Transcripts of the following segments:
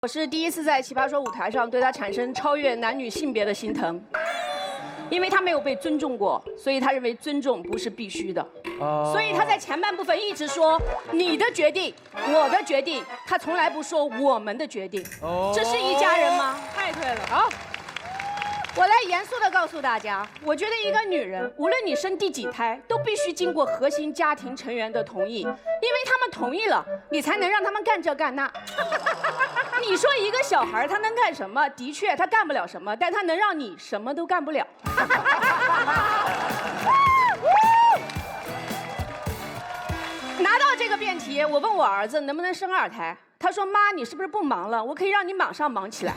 我是第一次在奇葩说舞台上对他产生超越男女性别的心疼，因为他没有被尊重过，所以他认为尊重不是必须的。所以他在前半部分一直说你的决定，我的决定，他从来不说我们的决定。这是一家人吗？太对了。好，我来严肃地告诉大家，我觉得一个女人，无论你生第几胎，都必须经过核心家庭成员的同意，因为他们同意了，你才能让他们干这干那。你说一个小孩他能干什么？的确，他干不了什么，但他能让你什么都干不了。拿到这个辩题，我问我儿子能不能生2胎，他说：“妈，你是不是不忙了？我可以让你马上忙起来。”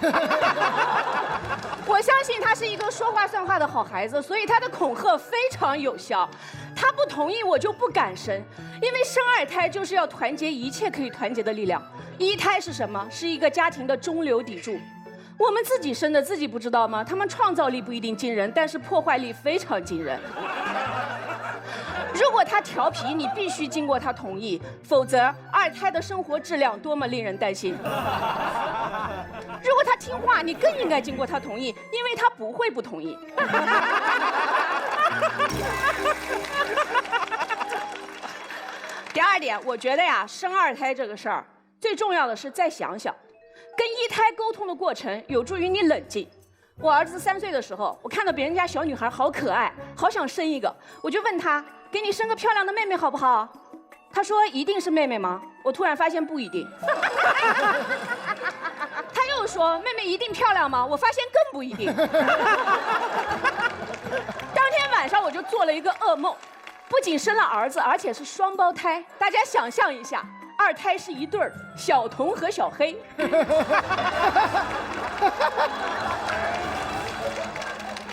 我相信他是一个说话算话的好孩子，所以他的恐吓非常有效。他不同意，我就不敢生，因为生2胎就是要团结一切可以团结的力量。1胎是什么？是一个家庭的中流砥柱。我们自己生的，自己不知道吗？他们创造力不一定惊人，但是破坏力非常惊人。如果他调皮，你必须经过他同意，否则2胎的生活质量多么令人担心。如果他听话，你更应该经过他同意，因为他不会不同意。第2点，我觉得呀，生2胎这个事儿，最重要的是再想想，跟1胎沟通的过程有助于你冷静。我儿子3岁的时候，我看到别人家小女孩好可爱，好想生一个，我就问他，给你生个漂亮的妹妹好不好？他说一定是妹妹吗？我突然发现不一定。他又说妹妹一定漂亮吗？我发现更不一定。当天晚上我就做了一个噩梦，不仅生了儿子，而且是双胞胎。大家想象一下，2胎是一对儿，小童和小黑。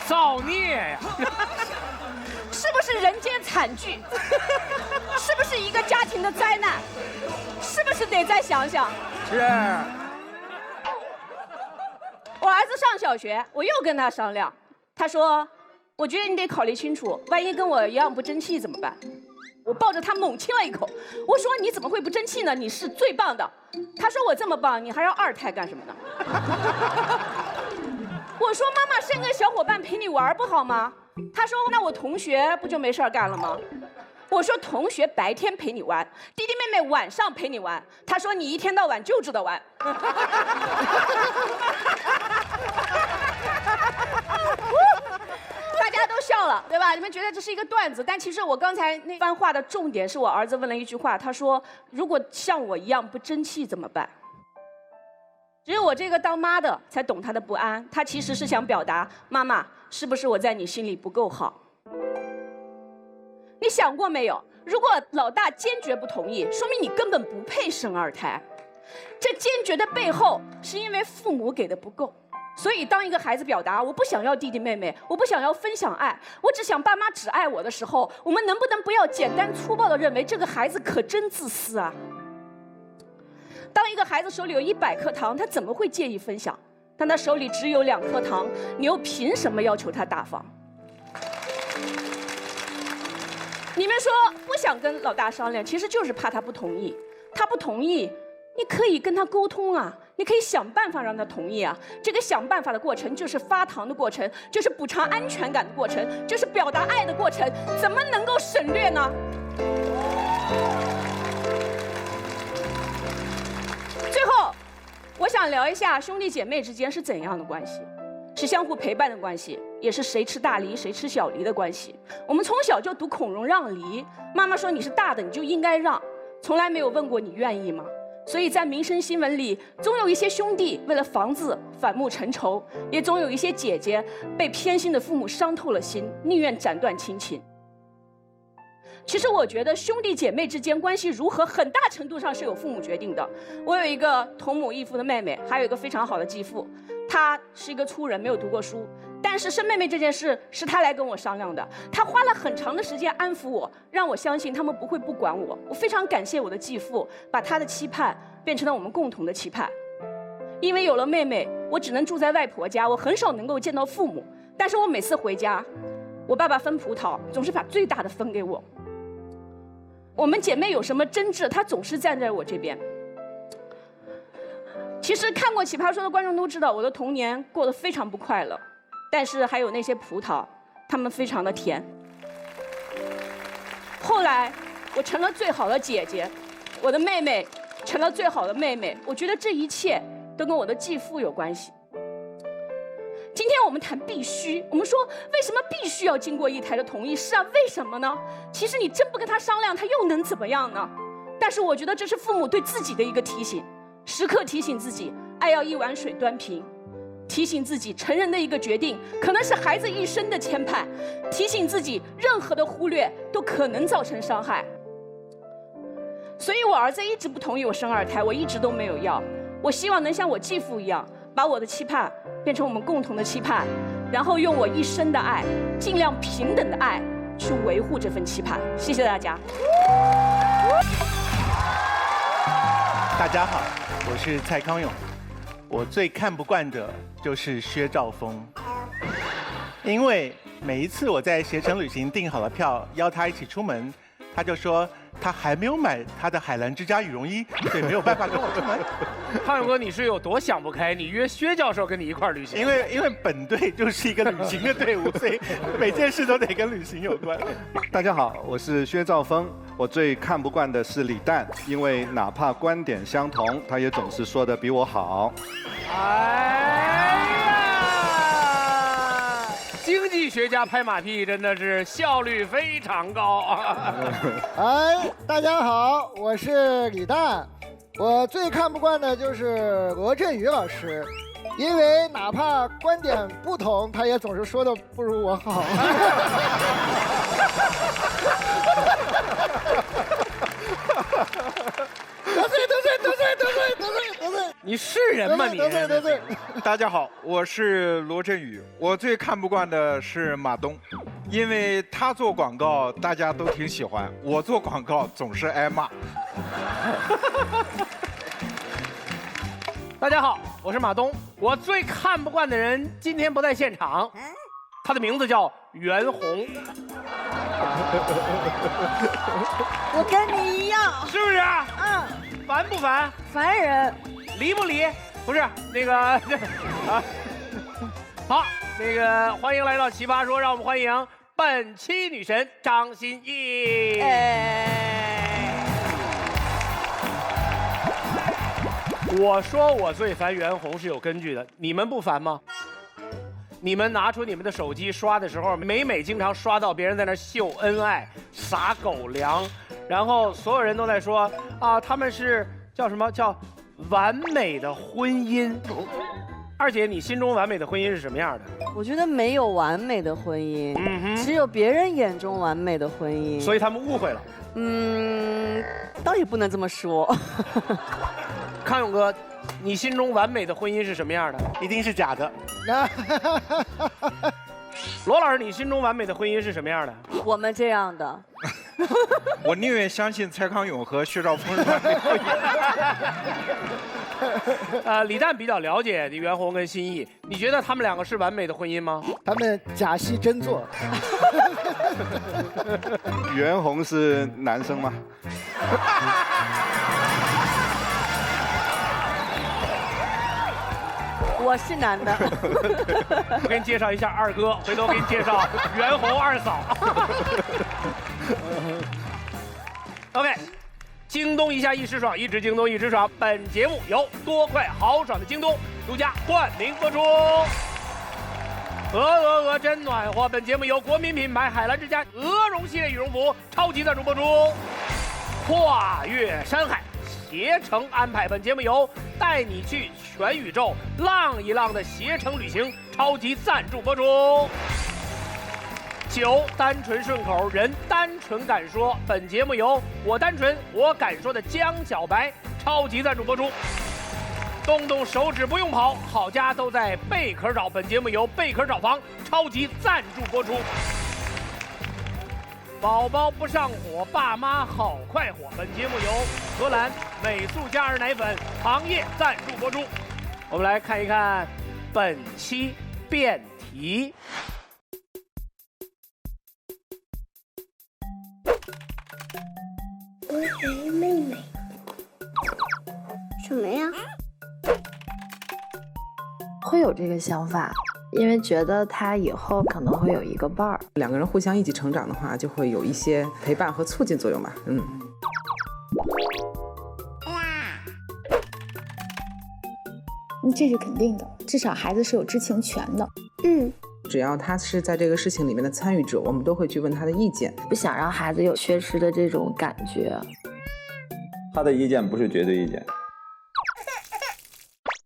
造孽呀！是不是人间惨剧？是不是一个家庭的灾难？是不是得再想想？是。我儿子上小学，我又跟他商量，他说：“我觉得你得考虑清楚，万一跟我一样不争气怎么办？”我抱着他猛亲了一口，我说：“你怎么会不争气呢？你是最棒的。”他说：“我这么棒，你还要2胎干什么呢？”我说：“妈妈生个小伙伴陪你玩不好吗？”他说：“那我同学不就没事干了吗？”我说：“同学白天陪你玩，弟弟妹妹晚上陪你玩。”他说：“你一天到晚就知道玩。”大家都笑了，对吧？你们觉得这是一个段子，但其实我刚才那番话的重点是我儿子问了一句话，他说：“如果像我一样不争气怎么办？”只有我这个当妈的才懂他的不安，他其实是想表达：妈妈，是不是我在你心里不够好？你想过没有？如果老大坚决不同意，说明你根本不配生2胎。这坚决的背后，是因为父母给的不够。所以，当一个孩子表达我不想要弟弟妹妹，我不想要分享爱，我只想爸妈只爱我的时候，我们能不能不要简单粗暴地认为这个孩子可真自私啊？当一个孩子手里有100颗糖，他怎么会介意分享？但他手里只有2颗糖，你又凭什么要求他大方？你们说不想跟老大商量，其实就是怕他不同意。他不同意，你可以跟他沟通啊，你可以想办法让他同意啊。这个想办法的过程，就是发糖的过程，就是补偿安全感的过程，就是表达爱的过程，怎么能够省略呢？最后，我想聊一下兄弟姐妹之间是怎样的关系，是相互陪伴的关系，也是谁吃大梨谁吃小梨的关系。我们从小就读孔融让梨，妈妈说你是大的，你就应该让，从来没有问过你愿意吗？所以在民生新闻里，总有一些兄弟为了房子反目成仇，也总有一些姐姐被偏心的父母伤透了心，宁愿斩断亲情。其实我觉得兄弟姐妹之间关系如何，很大程度上是由父母决定的。我有一个同母异父的妹妹，还有一个非常好的继父，他是一个粗人，没有读过书，但是生妹妹这件事是他来跟我商量的。他花了很长的时间安抚我，让我相信他们不会不管我。我非常感谢我的继父，把他的期盼变成了我们共同的期盼。因为有了妹妹，我只能住在外婆家，我很少能够见到父母。但是我每次回家，我爸爸分葡萄总是把最大的分给我。我们姐妹有什么争执，她总是站在我这边。其实看过《奇葩说》的观众都知道，我的童年过得非常不快乐，但是还有那些葡萄，它们非常的甜。后来，我成了最好的姐姐，我的妹妹成了最好的妹妹。我觉得这一切都跟我的继父有关系。今天我们谈必须，我们说为什么必须要经过一台的同意？是啊，为什么呢？其实你真不跟他商量，他又能怎么样呢？但是我觉得这是父母对自己的一个提醒，时刻提醒自己，爱要一碗水端平，提醒自己成人的一个决定可能是孩子一生的牵绊，提醒自己任何的忽略都可能造成伤害。所以我儿子一直不同意我生二胎，我一直都没有要。我希望能像我继父一样，把我的期盼变成我们共同的期盼，然后用我一生的爱，尽量平等的爱去维护这份期盼。谢谢大家。大家好，我是蔡康永。我最看不惯的就是薛兆丰，因为每一次我在携程旅行订好了票，邀他一起出门，他就说他还没有买他的海澜之家羽绒衣，所以没有办法跟我出门。康永哥，你是有多想不开？你约薛教授跟你一块儿旅行？因为本队就是一个旅行的队伍，所以每件事都得跟旅行有关。大家好，我是薛兆丰。我最看不惯的是李诞，因为哪怕观点相同，他也总是说的比我好。哎呀，经济学家拍马屁真的是效率非常高啊！哎，大家好，我是李诞。我最看不惯的就是罗振宇老师，因为哪怕观点不同，他也总是说的不如我好。得罪！你是人吗你？得罪！大家好，我是罗振宇。我最看不惯的是马东，因为他做广告大家都挺喜欢，我做广告总是挨骂。大家好，我是马东。我最看不惯的人今天不在现场，他的名字叫袁弘。我跟你一样，是不是？嗯，烦不烦？烦人。离不离？不是那个啊。好，那个欢迎来到奇葩说，让我们欢迎本期女神张歆艺。我说我最烦袁弘是有根据的，你们不烦吗？你们拿出你们的手机刷的时候，每经常刷到别人在那秀恩爱、撒狗粮，然后所有人都在说啊，他们是叫什么叫完美的婚姻。二姐，你心中完美的婚姻是什么样的？我觉得没有完美的婚姻，只有别人眼中完美的婚姻。所以他们误会了。倒也不能这么说。康永哥，你心中完美的婚姻是什么样的？一定是假的。罗老师，你心中完美的婚姻是什么样的？我们这样的。我宁愿相信蔡康永和薛兆丰是完美婚姻。李诞比较了解袁弘跟歆艺，你觉得他们两个是完美的婚姻吗？他们假戏真做。袁弘是男生吗？我是男的。我给你介绍一下二哥，回头给你介绍袁弘二嫂。OK， 京东一下一时爽，一直京东一直爽。本节目由多快豪爽的京东独家冠名播出。鹅真暖和。本节目由国民品牌海澜之家鹅绒系列羽绒服超级赞助播出。跨越山海，携程安排。本节目由带你去全宇宙浪一浪的携程旅行超级赞助播出。酒单纯顺口，人单纯敢说。本节目由我单纯我敢说的江小白超级赞助播出。动动手指不用跑，好家都在贝壳找。本节目由贝壳找房超级赞助播出。宝宝不上火，爸妈好快活。本节目由荷兰美素佳儿奶粉行业赞助播出。我们来看一看本期辩题。我有妹妹。什么呀？会有这个想法，因为觉得他以后可能会有一个伴儿。两个人互相一起成长的话，就会有一些陪伴和促进作用吧。这是肯定的，至少孩子是有知情权的。只要他是在这个事情里面的参与者，我们都会去问他的意见，不想让孩子有缺失的这种感觉。他的意见不是绝对意见，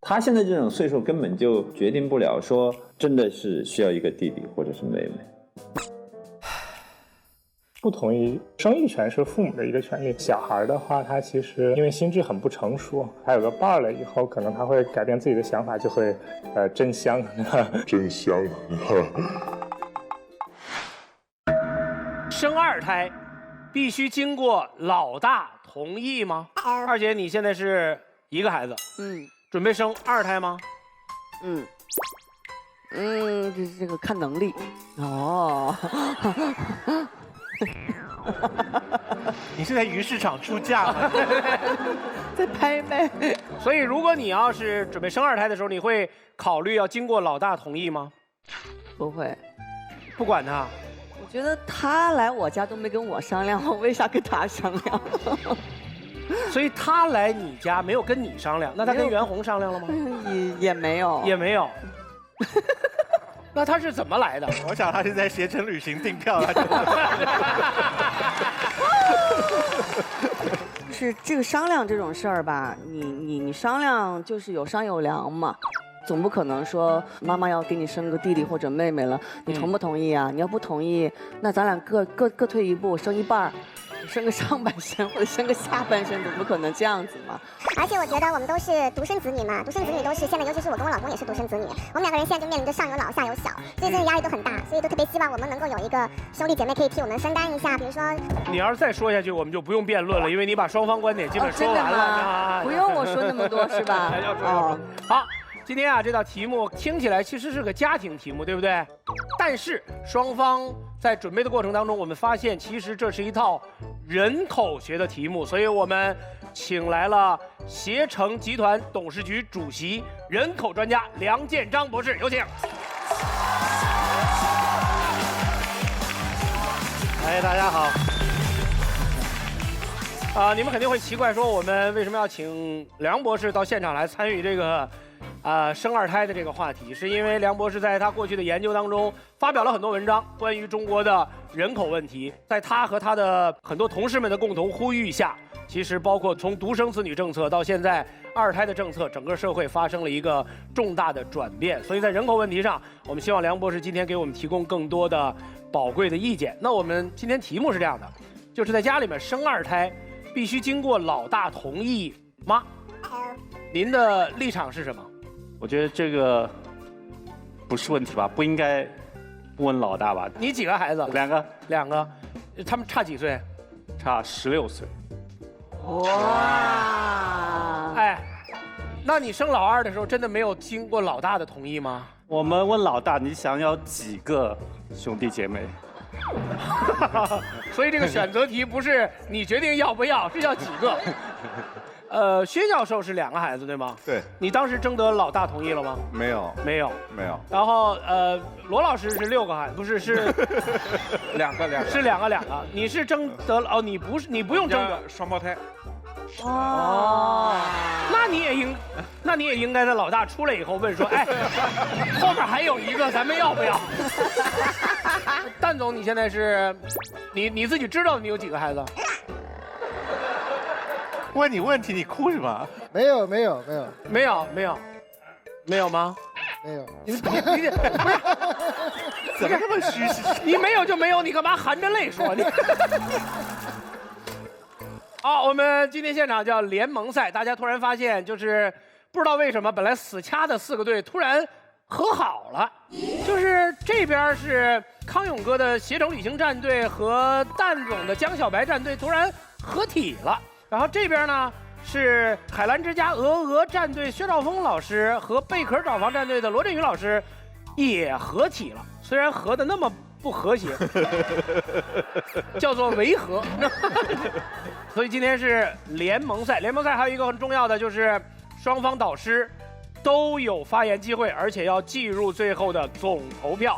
他现在这种岁数根本就决定不了说真的是需要一个弟弟或者是妹妹。不同意生育权是父母的一个权利。小孩的话，他其实因为心智很不成熟，他有个伴儿了以后，可能他会改变自己的想法，就会真香，真香。生2胎必须经过老大同意吗？二姐，你现在是1个孩子，准备生2胎吗？这个看能力哦。你是在鱼市场出价吗？在拍卖。所以，如果你要是准备生2胎的时候，你会考虑要经过老大同意吗？不会，不管他。我觉得他来我家都没跟我商量，我为啥跟他商量？所以他来你家没有跟你商量，那他跟袁弘商量了吗？也没有，也没有。那他是怎么来的？我想他是在携程旅行订票了。是这个商量这种事儿吧，你商量就是有商有量嘛，总不可能说妈妈要给你生个弟弟或者妹妹了，你同不同意啊？你要不同意，那咱俩各退一步，生一半儿。生个上半身或者生个下半身，怎么可能这样子嘛？而且我觉得我们都是独生子女嘛，独生子女都是现在，尤其是我跟我老公也是独生子女，我们2个人现在就面临着上有老下有小，所以这个压力都很大，所以都特别希望我们能够有一个兄弟姐妹可以替我们分担一下，比如说。你要是再说下去，我们就不用辩论了，因为你把双方观点基本说完了。不用我说那么多是吧？要说。好。今天啊，这道题目听起来其实是个家庭题目，对不对？但是双方在准备的过程当中，我们发现其实这是一套人口学的题目，所以我们请来了携程集团董事局主席、人口专家梁建章博士，有请。大家好。你们肯定会奇怪，说我们为什么要请梁博士到现场来参与这个生2胎的这个话题，是因为梁博士在他过去的研究当中发表了很多文章，关于中国的人口问题。在他和他的很多同事们的共同呼吁下，其实包括从独生子女政策到现在2胎的政策，整个社会发生了一个重大的转变。所以在人口问题上，我们希望梁博士今天给我们提供更多的宝贵的意见。那我们今天题目是这样的，就是在家里面生2胎必须经过老大同意吗？您的立场是什么？我觉得这个不是问题吧，不应该问老大吧？你几个孩子？2个。2个，他们差几岁？差16岁。哇！哎，那你生老2的时候，真的没有经过老大的同意吗？我们问老大，你想要几个兄弟姐妹？所以这个选择题不是你决定要不要，是要几个。薛教授是2个孩子对吗？对。你当时征得老大同意了吗？没有。没有。没有。然后罗老师是6个孩子，不是是2个。是2个。你是征得了你不是你不用征得双胞胎。哦，那你也应该在老大出来以后问说，哎，后面还有一个，咱们要不要？蛋总，你现在是，你自己知道你有几个孩子？问你问题，你哭什么？没有吗？没有。你不是怎么这么虚？你没有就没有，你干嘛含着泪说你？好，我们今天现场叫联盟赛，大家突然发现，就是不知道为什么，本来死掐的4个队突然和好了。就是这边是康永哥的携程旅行战队和蛋总的江小白战队突然合体了，然后这边呢是海澜之家鹅战队薛兆丰老师和贝壳找房战队的罗振宇老师也合体了，虽然合的那么不和谐，叫做维和。所以今天是联盟赛，联盟赛还有一个很重要的就是双方导师都有发言机会，而且要计入最后的总投票。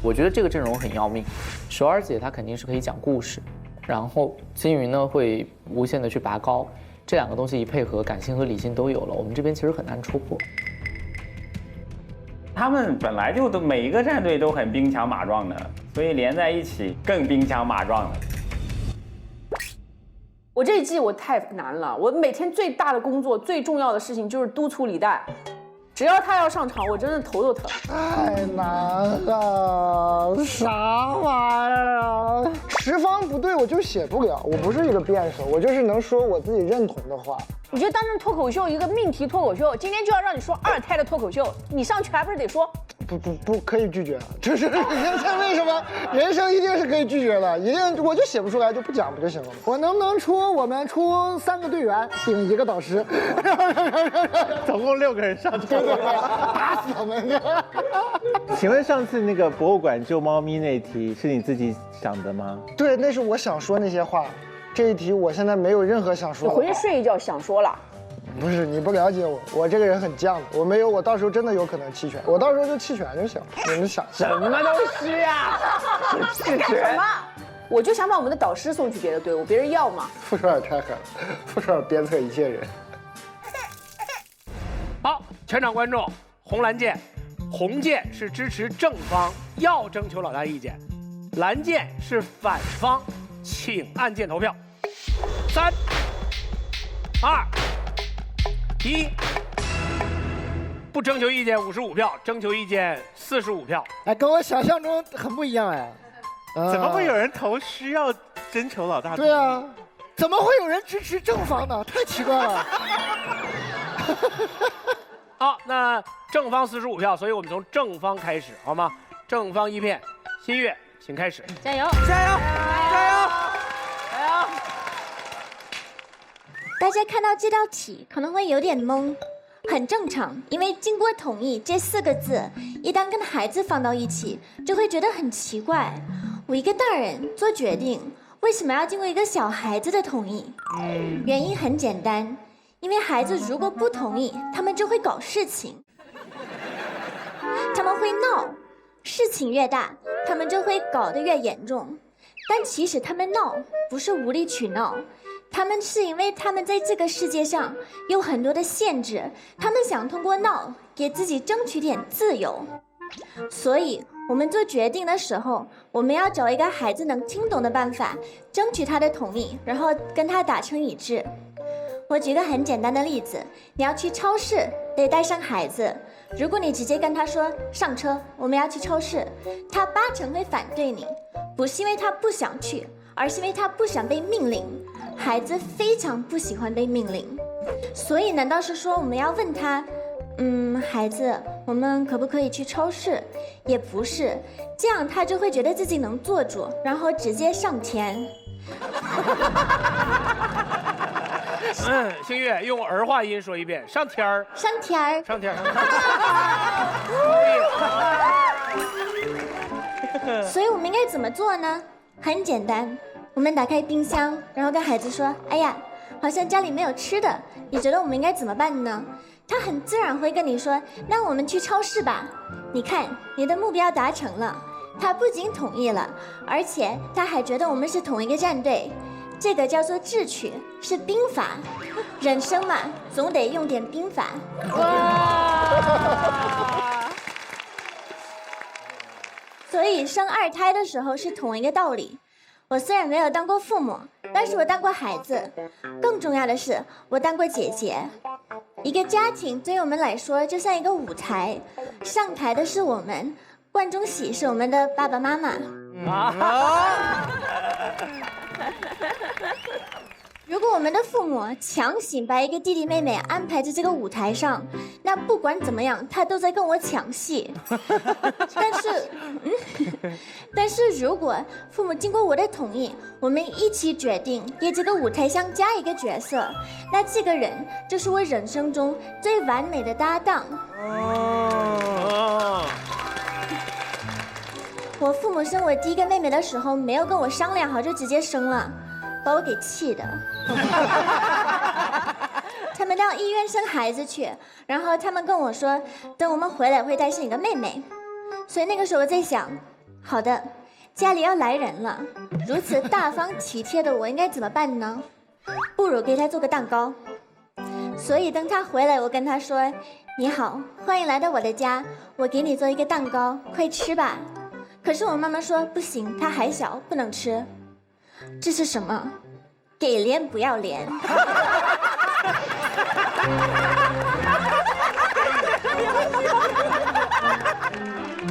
我觉得这个阵容很要命，蛇儿姐她肯定是可以讲故事，然后金鱼呢会无限的去拔高，这两个东西一配合，感性和理性都有了，我们这边其实很难戳破。他们本来就每一个战队都很兵强马壮的，所以连在一起更兵强马壮了。我这一季我太难了，我每天最大的工作、最重要的事情就是督促李诞。只要他要上场，我真的头都疼。太难了，啥玩意儿啊？十方不对，我就写不了。我不是一个辩手，我就是能说我自己认同的话。你就当成脱口秀一个命题脱口秀，今天就要让你说二胎的脱口秀，你上去还不是得说？不可以拒绝，就是人生为什么人生一定是可以拒绝的，一定我就写不出来就不讲不就行了吗？我能不能我们出3个队员顶1个导师，总共6个人上场，对，打死他们！请问上次那个博物馆救猫咪那一题是你自己想的吗？对，那是我想说那些话。这一题我现在没有任何想说的。你回去睡一觉想说了。不是你不了解我，我这个人很犟的，我没有，我到时候真的有可能弃权，我到时候就弃权就行。你们想什么东西呀？弃权？我就想把我们的导师送去别的队伍，别人要吗？傅首尔太狠了，傅首尔鞭策一切人。好，全场观众，红蓝键，红键是支持正方，要征求老大意见；蓝键是反方，请按键投票。3、2、1，不征求意见55票，征求意见45票。哎，跟我想象中很不一样哎。怎么会有人投需要征求老大？对啊，怎么会有人支持正方呢？太奇怪了。好，那正方45票，所以我们从正方开始，好吗？正方1片，新月，请开始。加油！加油！加油！加油！大家看到这道题可能会有点懵，很正常，因为经过同意这4个字，一旦跟孩子放到一起，就会觉得很奇怪。我一个大人做决定，为什么要经过一个小孩子的同意？原因很简单，因为孩子如果不同意，他们就会搞事情，他们会闹，事情越大，他们就会搞得越严重。但其实他们闹不是无理取闹，他们是因为他们在这个世界上有很多的限制，他们想通过闹给自己争取点自由。所以我们做决定的时候，我们要找一个孩子能听懂的办法，争取他的同意，然后跟他达成一致。我举个很简单的例子，你要去超市，得带上孩子。如果你直接跟他说上车，我们要去超市，他8成会反对你，不是因为他不想去，而是因为他不想被命令。孩子非常不喜欢被命令，所以难道是说我们要问他，孩子，我们可不可以去超市？也不是，这样他就会觉得自己能做主，然后直接上天。星月用儿化音说一遍，上天儿，上天儿，上天儿。所以我们应该怎么做呢？很简单，我们打开冰箱，然后跟孩子说：“哎呀，好像家里没有吃的，你觉得我们应该怎么办呢？”他很自然会跟你说：“那我们去超市吧。”你看，你的目标达成了，他不仅同意了，而且他还觉得我们是同一个战队。这个叫做智取，是兵法。人生嘛，总得用点兵法。所以生2胎的时候是同一个道理。我虽然没有当过父母，但是我当过孩子。更重要的是，我当过姐姐。一个家庭对于我们来说就像一个舞台，上台的是我们，观众席是我们的爸爸妈妈。如果我们的父母强行把一个弟弟妹妹安排在这个舞台上，那不管怎么样，他都在跟我抢戏。但是如果父母经过我的同意，我们一起决定给这个舞台上加一个角色，那这个人就是我人生中最完美的搭档。我父母生我第一个妹妹的时候，没有跟我商量好就直接生了，把我给气的。他们到医院生孩子去，然后他们跟我说，等我们回来会再生一个妹妹。所以那个时候我在想，好的，家里要来人了，如此大方体贴的我应该怎么办呢？不如给他做个蛋糕。所以等他回来，我跟他说，你好，欢迎来到我的家，我给你做一个蛋糕，快吃吧。可是我妈妈说不行，他还小，不能吃。这是什么？给脸不要脸。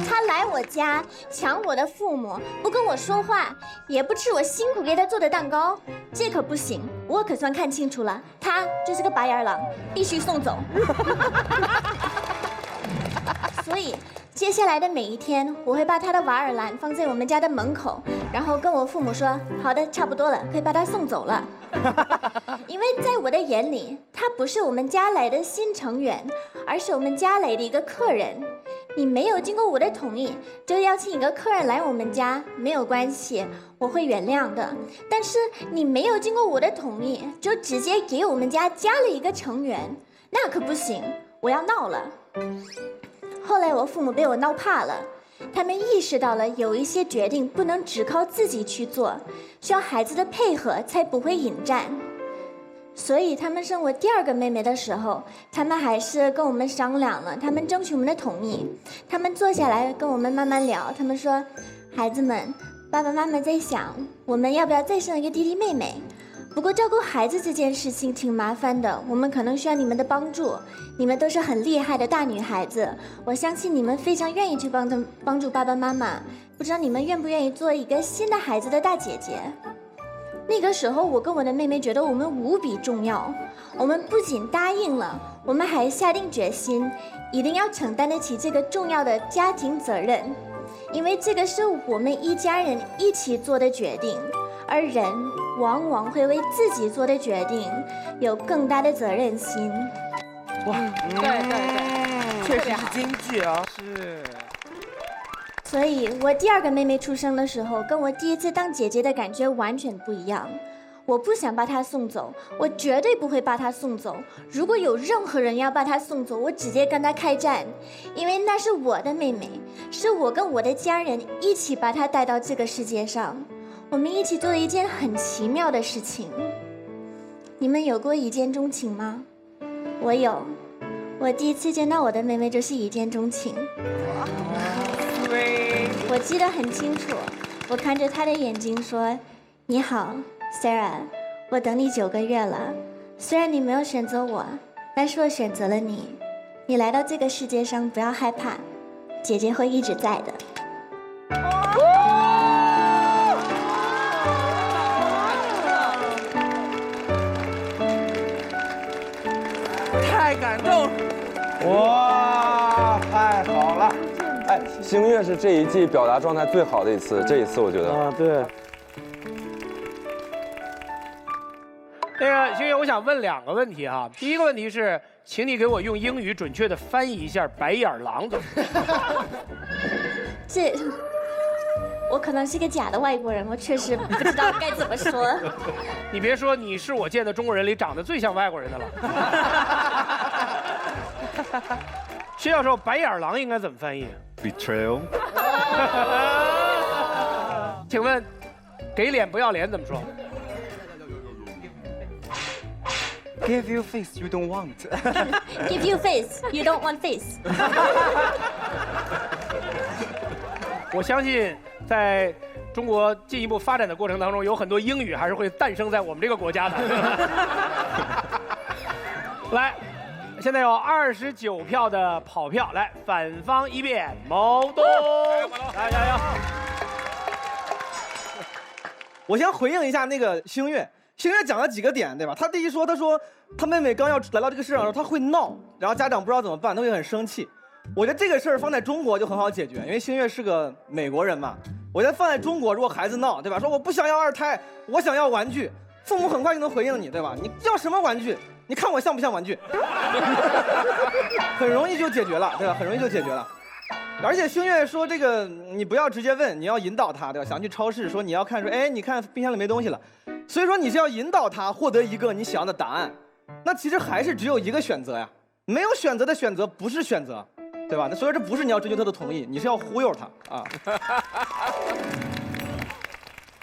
他来我家抢我的父母，不跟我说话，也不吃我辛苦给他做的蛋糕，这可不行，我可算看清楚了，他就是个白眼狼，必须送走。所以接下来的每一天，我会把他的瓦尔兰放在我们家的门口，然后跟我父母说，好的，差不多了，可以把他送走了。因为在我的眼里，他不是我们家来的新成员，而是我们家来的一个客人。你没有经过我的同意就邀请一个客人来我们家，没有关系，我会原谅的。但是你没有经过我的同意就直接给我们家加了一个成员，那可不行，我要闹了。后来我父母被我闹怕了，他们意识到了有一些决定不能只靠自己去做，需要孩子的配合才不会引战。所以他们生我第二个妹妹的时候，他们还是跟我们商量了，他们争取我们的同意，他们坐下来跟我们慢慢聊，他们说，孩子们，爸爸妈妈在想我们要不要再生一个弟弟妹妹，不过照顾孩子这件事情挺麻烦的，我们可能需要你们的帮助，你们都是很厉害的大女孩子，我相信你们非常愿意去帮助爸爸妈妈，不知道你们愿不愿意做一个新的孩子的大姐姐。那个时候我跟我的妹妹觉得我们无比重要，我们不仅答应了，我们还下定决心一定要承担得起这个重要的家庭责任，因为这个是我们一家人一起做的决定，而人往往会为自己做的决定有更大的责任心。哇，对，确实是京剧啊。是。所以我第二个妹妹出生的时候，跟我第一次当姐姐的感觉完全不一样。我不想把她送走，我绝对不会把她送走。如果有任何人要把她送走，我直接跟她开战，因为那是我的妹妹，是我跟我的家人一起把她带到这个世界上，我们一起做了一件很奇妙的事情。你们有过一见钟情吗？我有，我第一次见到我的妹妹就是一见钟情。我记得很清楚，我看着她的眼睛说，你好 Sarah， 我等你9个月了，虽然你没有选择我，但是我选择了你，你来到这个世界上不要害怕，姐姐会一直在的。太感动，哇，太好了！哎，星月是这一季表达状态最好的一次，这一次我觉得啊，对。那个星月，我想问2个问题哈。第一个问题是，请你给我用英语准确的翻译一下“白眼狼”。这，我可能是个假的外国人，我确实不知道该怎么说。你别说，你是我见的中国人里长得最像外国人的了。薛教授，白眼狼应该怎么翻译 ？Betrayal。请问，给脸不要脸怎么说 ？Give you face you don't want。Give you face you don't want face。我相信，在中国进一步发展的过程当中，有很多英语还是会诞生在我们这个国家的。来。现在有29票的跑票，来反方一辩，毛东，来加油！我先回应一下那个星月，星月讲了几个点，对吧？他第一说，他说他妹妹刚要来到这个世上的时候，他会闹，然后家长不知道怎么办，他会很生气。我觉得这个事儿放在中国就很好解决，因为星月是个美国人嘛。我觉得放在中国，如果孩子闹，对吧？说我不想要2胎，我想要玩具，父母很快就能回应你，对吧？你要什么玩具？你看我像不像玩具？很容易就解决了，对吧？很容易就解决了。而且星月说这个，你不要直接问，你要引导他，对吧？想去超市，说你要看，说，哎，你看冰箱里没东西了，所以说你是要引导他获得一个你想要的答案。那其实还是只有一个选择呀，没有选择的选择不是选择，对吧？那所以这不是你要征求他的同意，你是要忽悠他啊。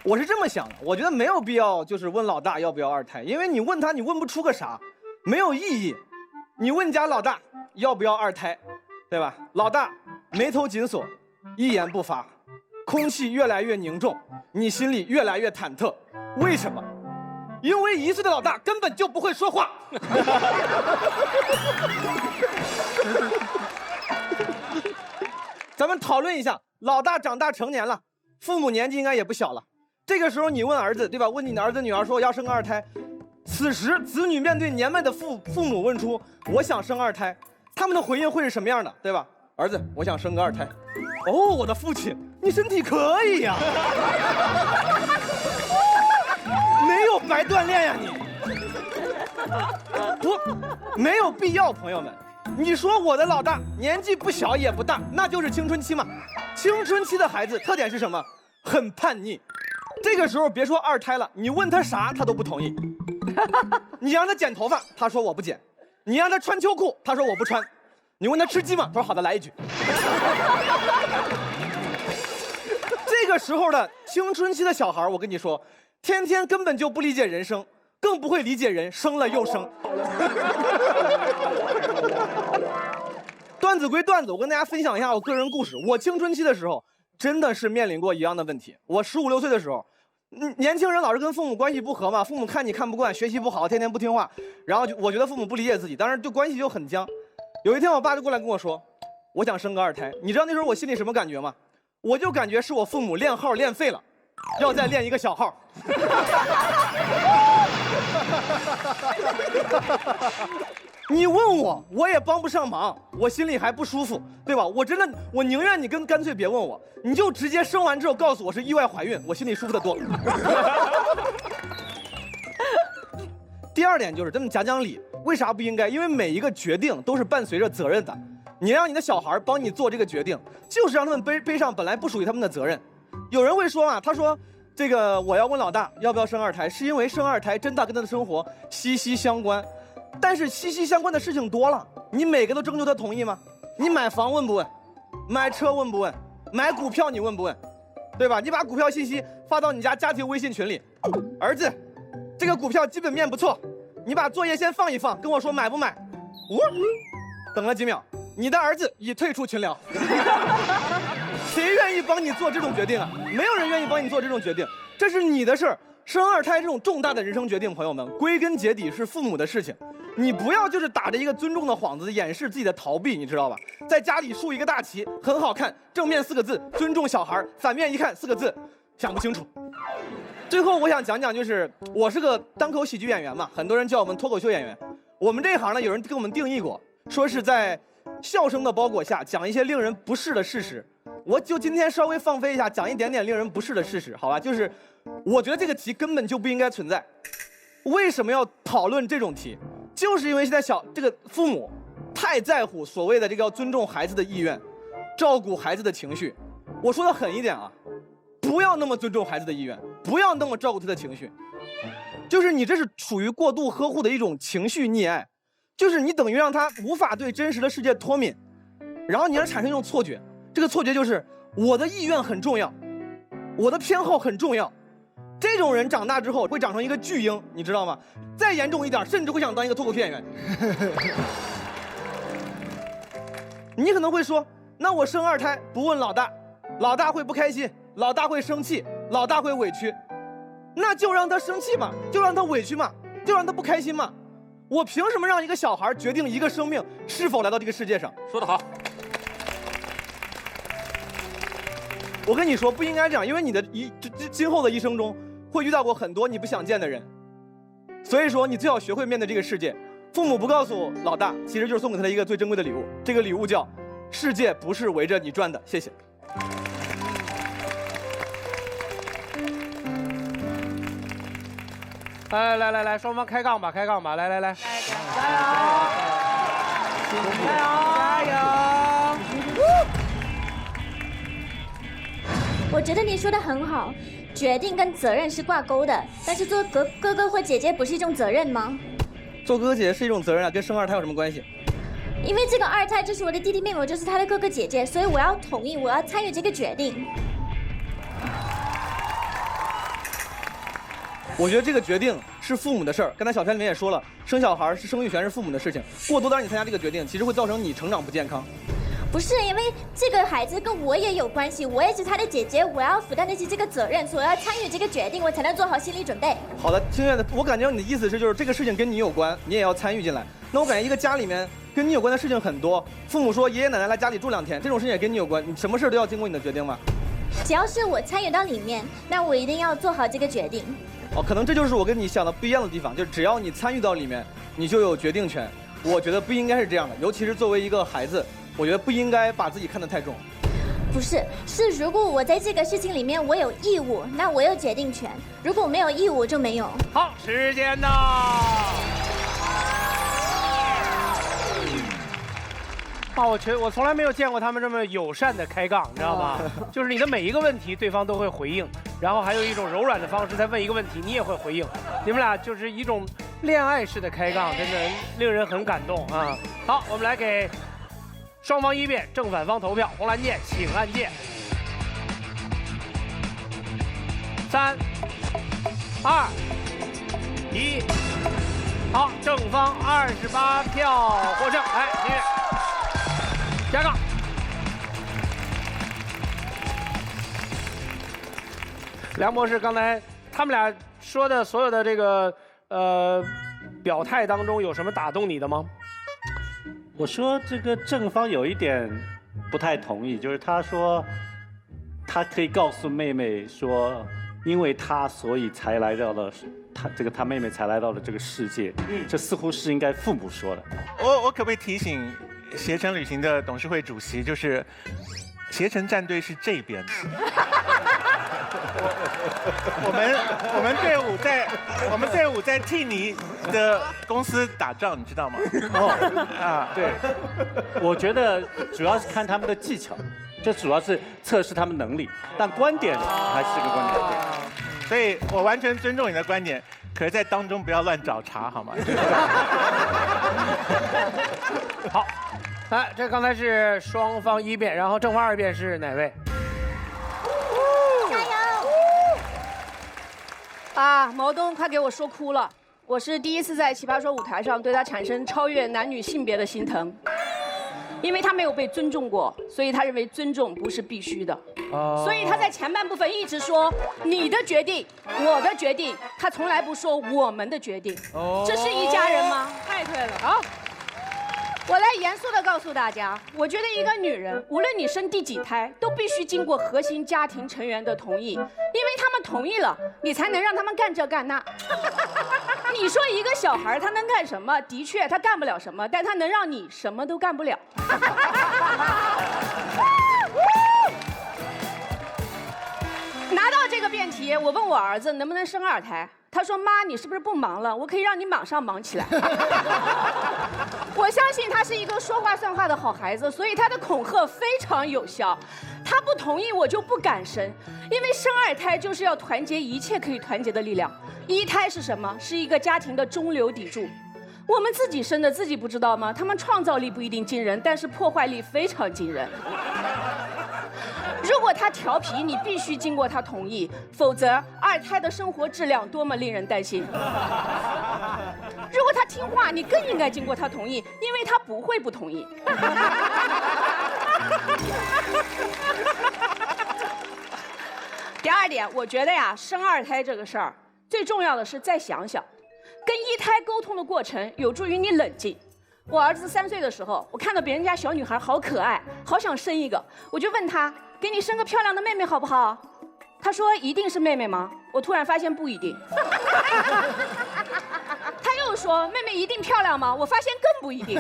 我是这么想的，我觉得没有必要就是问老大要不要二胎，因为你问他你问不出个啥，没有意义。你问家老大要不要二胎，对吧？老大眉头紧锁，一言不发，空气越来越凝重，你心里越来越忐忑。为什么？因为1岁的老大根本就不会说话。咱们讨论一下，老大长大成年了，父母年纪应该也不小了。这个时候你问儿子，对吧？问你的儿子女儿说要生个二胎，此时子女面对年迈的父母问出我想生二胎，他们的回应会是什么样的，对吧？儿子，我想生个二胎。哦，我的父亲，你身体可以呀，没有白锻炼呀你。不，没有必要，朋友们。你说我的老大年纪不小也不大，那就是青春期嘛。青春期的孩子特点是什么？很叛逆。这个时候别说二胎了，你问他啥他都不同意。你让他剪头发，他说我不剪；你让他穿秋裤，他说我不穿；你问他吃鸡吗？他说好的，来一句。这个时候的青春期的小孩，我跟你说，天天根本就不理解人生，更不会理解人生了又生。段子归段子，我跟大家分享一下我个人故事。我青春期的时候真的是面临过一样的问题。我15、16岁的时候，年轻人老是跟父母关系不和嘛，父母看你看不惯，学习不好，天天不听话，然后我觉得父母不理解自己，当时就关系就很僵。有一天我爸就过来跟我说，我想生个二胎。你知道那时候我心里什么感觉吗？我就感觉是我父母练号练废了，要再练一个小号。你问我，我也帮不上忙，我心里还不舒服，对吧？我宁愿你干脆别问我，你就直接生完之后告诉我是意外怀孕，我心里舒服得多。第二点就是咱们讲理，为啥不应该？因为每一个决定都是伴随着责任的。你让你的小孩帮你做这个决定，就是让他们背上本来不属于他们的责任。有人会说嘛，他说这个我要问老大要不要生二胎，是因为生二胎真的跟他的生活息息相关。但是息息相关的事情多了，你每个都征求他同意吗？你买房问不问？买车问不问？买股票你问不问？对吧？你把股票信息发到你家庭微信群里，儿子，这个股票基本面不错，你把作业先放一放，跟我说买不买？等了几秒，你的儿子已退出群聊。谁愿意帮你做这种决定啊？没有人愿意帮你做这种决定，这是你的事儿。生二胎这种重大的人生决定，朋友们，归根结底是父母的事情，你不要就是打着一个尊重的幌子掩饰自己的逃避，你知道吧？在家里竖一个大旗，很好看，正面4个字尊重小孩，反面一看4个字想不清楚。最后我想讲讲，就是我是个单口喜剧演员嘛，很多人叫我们脱口秀演员。我们这一行呢，有人给我们定义过，说是在笑声的包裹下讲一些令人不适的事实。我就今天稍微放飞一下，讲一点点令人不适的事实，好吧？就是我觉得这个题根本就不应该存在。为什么要讨论这种题？就是因为现在这个父母太在乎所谓的这个要尊重孩子的意愿，照顾孩子的情绪。我说的狠一点啊，不要那么尊重孩子的意愿，不要那么照顾他的情绪。就是你这是属于过度呵护的一种情绪溺爱，就是你等于让他无法对真实的世界脱敏，然后你让他产生一种错觉。这个错觉就是我的意愿很重要，我的偏好很重要。这种人长大之后会长成一个巨婴，你知道吗？再严重一点，甚至会想当一个脱口秀演员。你可能会说，那我生二胎不问老大，老大会不开心，老大会生气，老大会委屈，那就让他生气嘛，就让他委屈嘛，就让他不开心嘛。我凭什么让一个小孩决定一个生命是否来到这个世界上？说得好。我跟你说不应该这样，因为你的今后的一生中会遇到过很多你不想见的人，所以说你最好学会面对这个世界。父母不告诉老大，其实就是送给他的一个最珍贵的礼物，这个礼物叫世界不是围着你转的。谢谢。来，双方开杠吧，来，加油！加油！我觉得你说的很好，决定跟责任是挂钩的，但是做哥哥或姐姐不是一种责任吗？做哥哥姐姐是一种责任啊，跟生二胎有什么关系？因为这个二胎就是我的弟弟妹妹，我就是他的哥哥姐姐，所以我要同意，我要参与这个决定。我觉得这个决定是父母的事儿。刚才小片里面也说了，生小孩是生育权是父母的事情，过多的让你参加这个决定，其实会造成你成长不健康。不是，因为这个孩子跟我也有关系，我也是他的姐姐，我要负担得起这个责任，所以我要参与这个决定，我才能做好心理准备。好的，星月的，我感觉你的意思是，就是这个事情跟你有关，你也要参与进来。那我感觉一个家里面跟你有关的事情很多，父母说爷爷奶奶来家里住2天，这种事情也跟你有关，你什么事都要经过你的决定吗？只要是我参与到里面，那我一定要做好这个决定。哦，可能这就是我跟你想的不一样的地方，就是只要你参与到里面，你就有决定权。我觉得不应该是这样的，尤其是作为一个孩子，我觉得不应该把自己看得太重。不是，是如果我在这个事情里面我有义务，那我有决定权；如果我没有义务，就没有。好，时间到。我从来没有见过他们这么友善的开杠，你知道吗？就是你的每一个问题，对方都会回应，然后还有一种柔软的方式，再问一个问题，你也会回应。你们俩就是一种恋爱式的开杠，真的令人很感动啊！好，我们来给双方一辩，正反方投票。红蓝键，请按键。3、2、1，好，正方28票获胜。来，音乐。加杠。梁博士，刚才他们俩说的所有的这个表态当中，有什么打动你的吗？我说这个正方有一点不太同意，就是他说他可以告诉妹妹说，因为他所以才来到了他妹妹才来到了这个世界，这似乎是应该父母说的。我可不可以提醒携程旅行的董事会主席，就是携程战队是这边的。我们队伍在替你的公司打仗，你知道吗？对，我觉得主要是看他们的技巧，这主要是测试他们能力，但观点还是个观点。对，所以我完全尊重你的观点，可是在当中不要乱找茬，好吗？好，来，这刚才是双方一辩，然后正方二辩是哪位？加油！啊，毛东快给我说哭了。我是第一次在奇葩说舞台上对他产生超越男女性别的心疼，因为他没有被尊重过，所以他认为尊重不是必须的。所以他在前半部分一直说你的决定，我的决定，他从来不说我们的决定。这是一家人吗？太对了。好，我来严肃地告诉大家，我觉得一个女人，无论你生第几胎，都必须经过核心家庭成员的同意，因为他们同意了，你才能让他们干这干那。你说一个小孩他能干什么？的确他干不了什么，但他能让你什么都干不了。拿到这个辩题，我问我儿子能不能生二胎，他说妈，你是不是不忙了？我可以让你马上忙起来。我相信他是一个说话算话的好孩子，所以他的恐吓非常有效。他不同意我就不敢生，因为生二胎就是要团结一切可以团结的力量。一胎是什么？是一个家庭的中流砥柱。我们自己生的自己不知道吗？他们创造力不一定惊人，但是破坏力非常惊人。如果他调皮，你必须经过他同意，否则二胎的生活质量多么令人担心。如果他听话，你更应该经过他同意，因为他不会不同意。第二点，我觉得呀，生二胎这个事儿，最重要的是再想想，跟一胎沟通的过程有助于你冷静。我儿子3岁的时候，我看到别人家小女孩好可爱，好想生一个，我就问他，给你生个漂亮的妹妹好不好？他说一定是妹妹吗？我突然发现不一定。他又说妹妹一定漂亮吗？我发现更不一定。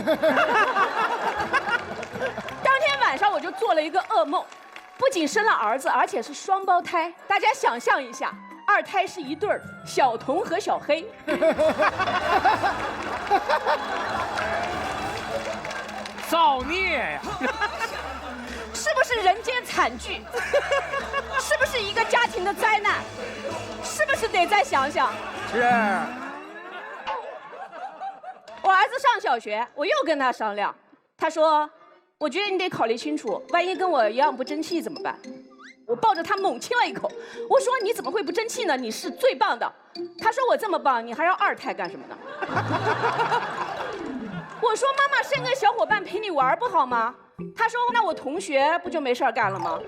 当天晚上我就做了一个噩梦，不仅生了儿子，而且是双胞胎。大家想象一下，二胎是一对儿，小童和小黑。造孽呀！是不是人间惨剧？是不是一个家庭的灾难？是不是得再想想？是。子上小学，我又跟他商量，他说，我觉得你得考虑清楚，万一跟我一样不争气怎么办？我抱着他猛亲了一口，我说你怎么会不争气呢？你是最棒的。他说我这么棒，你还要2胎干什么呢？我说妈妈生个小伙伴陪你玩不好吗？他说那我同学不就没事干了吗？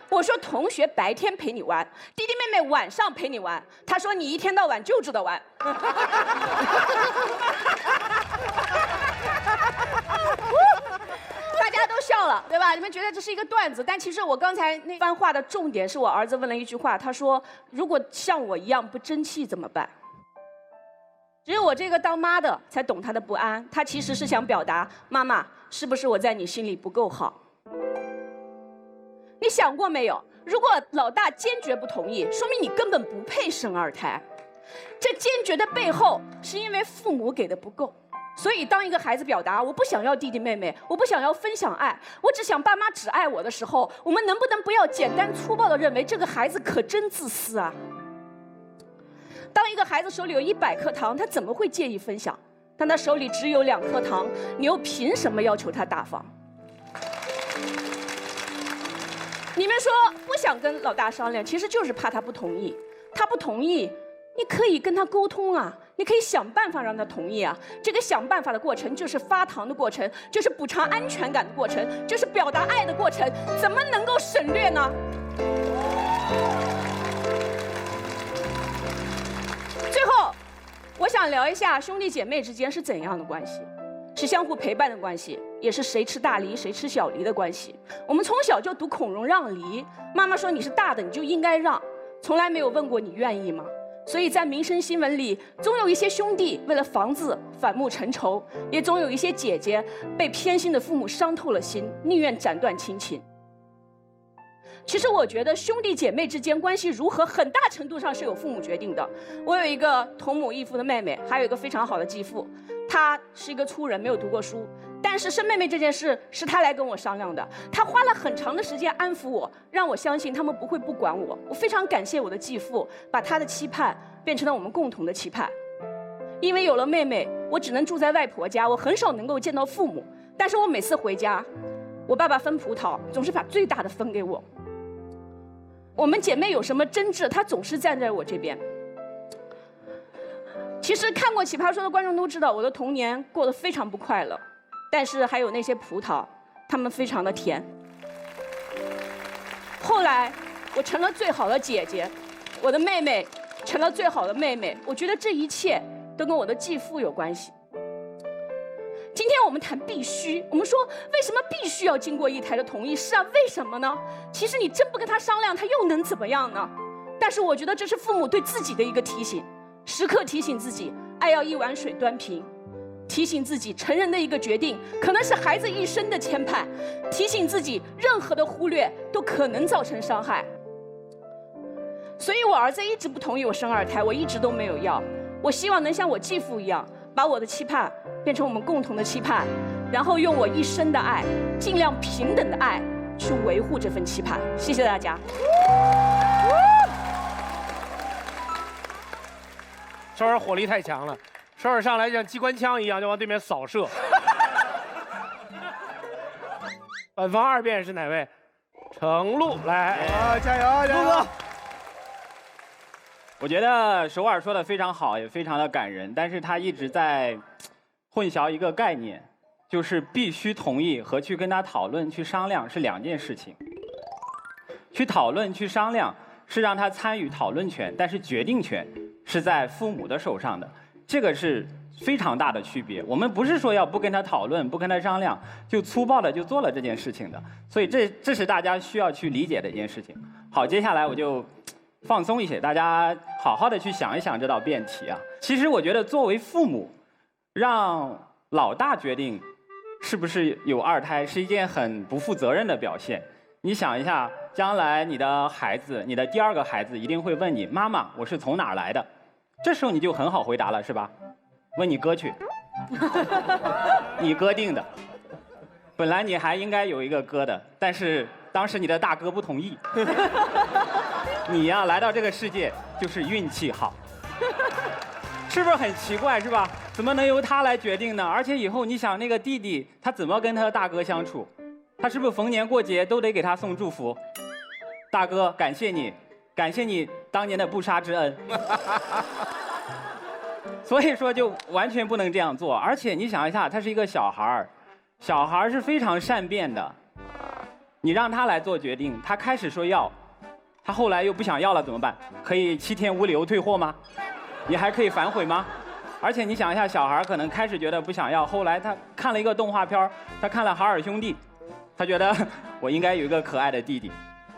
我说同学白天陪你玩，弟弟妹妹晚上陪你玩。他说你一天到晚就知道玩。大家都笑了，对吧？你们觉得这是一个段子，但其实我刚才那番话的重点是我儿子问了一句话，他说：“如果像我一样不争气怎么办？”只有我这个当妈的才懂他的不安，他其实是想表达：妈妈，是不是我在你心里不够好？你想过没有？如果老大坚决不同意，说明你根本不配生2胎。这坚决的背后，是因为父母给的不够。所以，当一个孩子表达我不想要弟弟妹妹，我不想要分享爱，我只想爸妈只爱我的时候，我们能不能不要简单粗暴地认为这个孩子可真自私啊？当一个孩子手里有100颗糖，他怎么会介意分享？但他手里只有2颗糖，你又凭什么要求他大方？你们说不想跟老大商量，其实就是怕他不同意。他不同意，你可以跟他沟通啊，你可以想办法让他同意啊。这个想办法的过程，就是发糖的过程，就是补偿安全感的过程，就是表达爱的过程，怎么能够省略呢？最后，我想聊一下兄弟姐妹之间是怎样的关系，是相互陪伴的关系，也是谁吃大梨谁吃小梨的关系。我们从小就读孔融让梨，妈妈说你是大的，你就应该让，从来没有问过你愿意吗？所以在民生新闻里，总有一些兄弟为了房子反目成仇，也总有一些姐姐被偏心的父母伤透了心，宁愿斩断亲情。其实我觉得兄弟姐妹之间关系如何，很大程度上是由父母决定的。我有一个同母异父的妹妹，还有一个非常好的继父，他是一个粗人，没有读过书。但是生妹妹这件事是他来跟我商量的，他花了很长的时间安抚我，让我相信他们不会不管我。我非常感谢我的继父，把他的期盼变成了我们共同的期盼。因为有了妹妹，我只能住在外婆家，我很少能够见到父母。但是我每次回家，我爸爸分葡萄总是把最大的分给我。我们姐妹有什么争执，他总是站在我这边。其实看过《奇葩说》的观众都知道，我的童年过得非常不快乐。但是还有那些葡萄，它们非常的甜。后来我成了最好的姐姐，我的妹妹成了最好的妹妹。我觉得这一切都跟我的继父有关系。今天我们谈必须，我们说为什么必须要经过1胎的同意？是啊，为什么呢？其实你真不跟他商量，他又能怎么样呢？但是我觉得这是父母对自己的一个提醒，时刻提醒自己，爱要一碗水端平。提醒自己，成人的一个决定可能是孩子一生的牵绊；提醒自己，任何的忽略都可能造成伤害。所以我儿子一直不同意我生2胎，我一直都没有要。我希望能像我继父一样，把我的期盼变成我们共同的期盼，然后用我一生的爱，尽量平等的爱，去维护这份期盼。谢谢大家。少儿火力太强了。少儿上来像机关枪一样就往对面扫射。本方2辩是哪位？程璐来，加油，陆哥。我觉得首尔说的非常好，也非常的感人，但是他一直在混淆一个概念，就是必须同意和去跟他讨论、去商量是2件事情。去讨论、去商量是让他参与讨论权，但是决定权是在父母的手上的。这个是非常大的区别。我们不是说要不跟他讨论、不跟他商量，就粗暴的就做了这件事情的。所以这是大家需要去理解的一件事情。好，接下来我就放松一些，大家好好的去想一想这道辩题啊。其实我觉得作为父母，让老大决定是不是有2胎是一件很不负责任的表现。你想一下，将来你的孩子，你的第2个孩子一定会问你：妈妈，我是从哪儿来的？这时候你就很好回答了，是吧？问你哥去，你哥定的。本来你还应该有一个哥的，但是当时你的大哥不同意。你呀，来到这个世界就是运气好。是不是很奇怪，是吧？怎么能由他来决定呢？而且以后你想，那个弟弟他怎么跟他的大哥相处？他是不是逢年过节都得给他送祝福？大哥，感谢你，感谢你当年的不杀之恩。所以说，就完全不能这样做。而且你想一下，他是一个小孩儿，小孩儿是非常善变的。你让他来做决定，他开始说要，他后来又不想要了怎么办？可以7天无理由退货吗？你还可以反悔吗？而且你想一下，小孩可能开始觉得不想要，后来他看了一个动画片，他看了《海尔兄弟》，他觉得我应该有一个可爱的弟弟。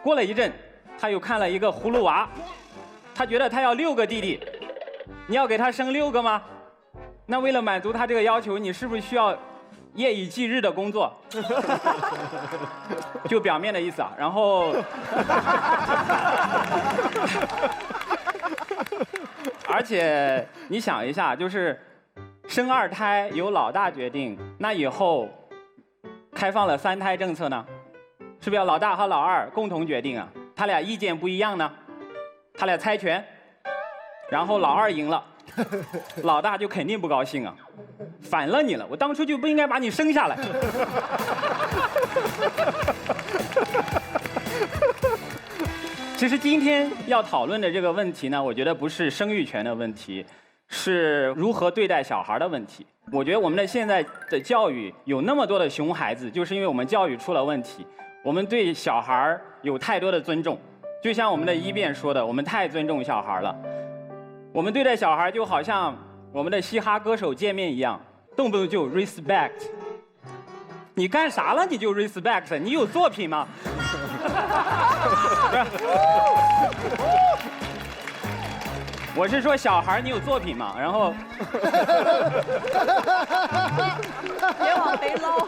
过了一阵，他又看了一个葫芦娃，他觉得他要6个弟弟。你要给他生6个吗？那为了满足他这个要求，你是不是需要夜以继日的工作？就表面的意思啊。然后，而且你想一下，就是生2胎由老大决定，那以后开放了3胎政策呢，是不是要老大和老二共同决定啊？他俩意见不一样呢，他俩猜拳。然后老二赢了，老大就肯定不高兴啊，反了你了，我当初就不应该把你生下来。其实今天要讨论的这个问题呢，我觉得不是生育权的问题，是如何对待小孩的问题。我觉得我们的现在的教育有那么多的熊孩子，就是因为我们教育出了问题，我们对小孩有太多的尊重，就像我们的一辩说的，我们太尊重小孩了。我们对待小孩就好像我们的嘻哈歌手见面一样，动不动就 respect。你干啥了你就 respect？ 你有作品吗？我是说小孩，你有作品吗？然后别往回捞。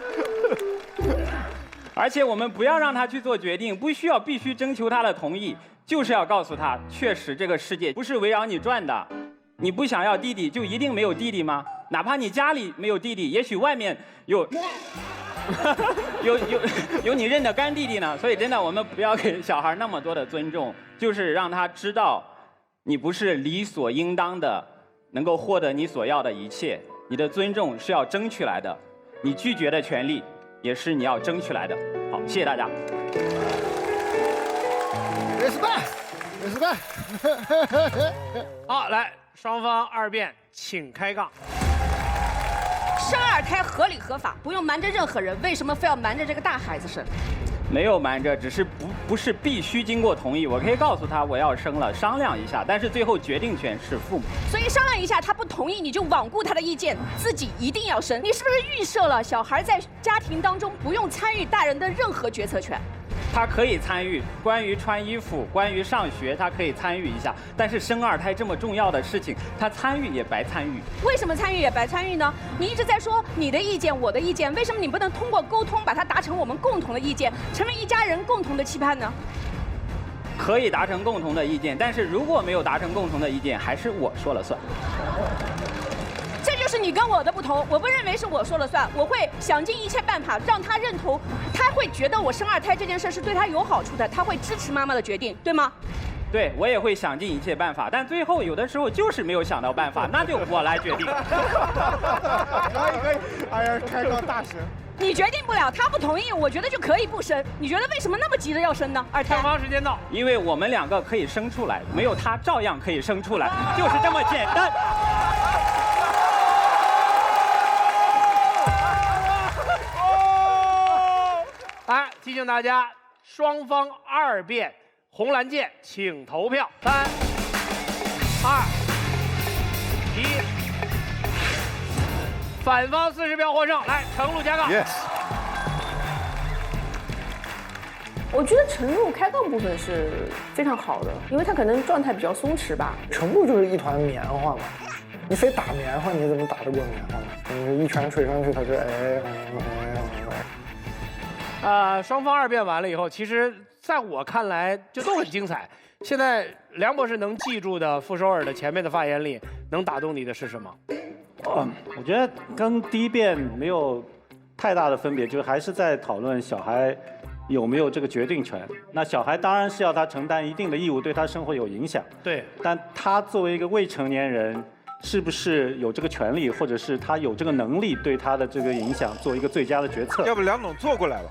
而且我们不要让他去做决定，不需要必须征求他的同意。就是要告诉他，确实这个世界不是围绕你转的。你不想要弟弟，就一定没有弟弟吗？哪怕你家里没有弟弟，也许外面有有你认的干弟弟呢。所以真的，我们不要给小孩那么多的尊重，就是让他知道，你不是理所应当的能够获得你所要的一切。你的尊重是要争取来的，你拒绝的权利也是你要争取来的。好，谢谢大家。respect。好，来，双方2辩，请开杠。生2胎合理合法，不用瞒着任何人，为什么非要瞒着这个大孩子生？没有瞒着，只是不是必须经过同意。我可以告诉他我要生了，商量一下，但是最后决定权是父母。所以商量一下，他不同意，你就罔顾他的意见，自己一定要生。你是不是预设了小孩在家庭当中不用参与大人的任何决策权？他可以参与，关于穿衣服，关于上学，他可以参与一下。但是生2胎这么重要的事情，他参与也白参与。为什么参与也白参与呢？你一直在说你的意见，我的意见，为什么你不能通过沟通把它达成我们共同的意见，成为一家人共同的期盼呢？可以达成共同的意见，但是如果没有达成共同的意见，还是我说了算。这就是你跟我的不同，我不认为是我说了算，我会想尽一切办法让他认同，他会觉得我生2胎这件事是对他有好处的，他会支持妈妈的决定，对吗？对，我也会想尽一切办法，但最后有的时候就是没有想到办法，那就我来决定。可以，哎呀，开杠大神。你决定不了，他不同意，我觉得就可以不生。你觉得为什么那么急着要生呢？2胎。上方时间到。因为我们2个可以生出来，没有他照样可以生出来，就是这么简单。来，提醒大家，双方2辩，红蓝键，请投票。3、2、1，反方40票获胜。来，程璐加杠。Yes。我觉得程璐开杠部分是非常好的，因为他可能状态比较松弛吧。程璐就是一团棉花嘛，你非打棉花，你怎么打得过棉花呢？你一拳捶上去，他就双方2辩完了以后，其实在我看来就都很精彩。现在梁博士能记住的傅首尔的前面的发言里，能打动你的是什么？我觉得跟第一辩没有太大的分别，就是还是在讨论小孩有没有这个决定权。那小孩当然是要他承担一定的义务，对他生活有影响。对。但他作为一个未成年人，是不是有这个权利，或者是他有这个能力对他的这个影响做一个最佳的决策？要不梁总坐过来吧，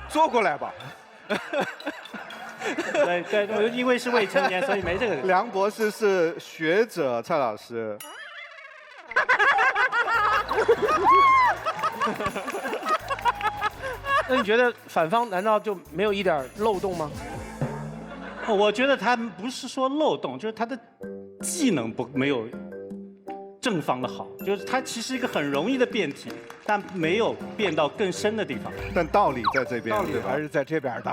坐过来吧。对，因为是未成年，所以没这个。梁博士是学者，蔡老师。那你觉得反方难道就没有一点漏洞吗？我觉得他不是说漏洞，就是他的技能没有正方的好，就是他其实一个很容易的辩题，但没有辩到更深的地方。但道理在这边，道理还是在这边的。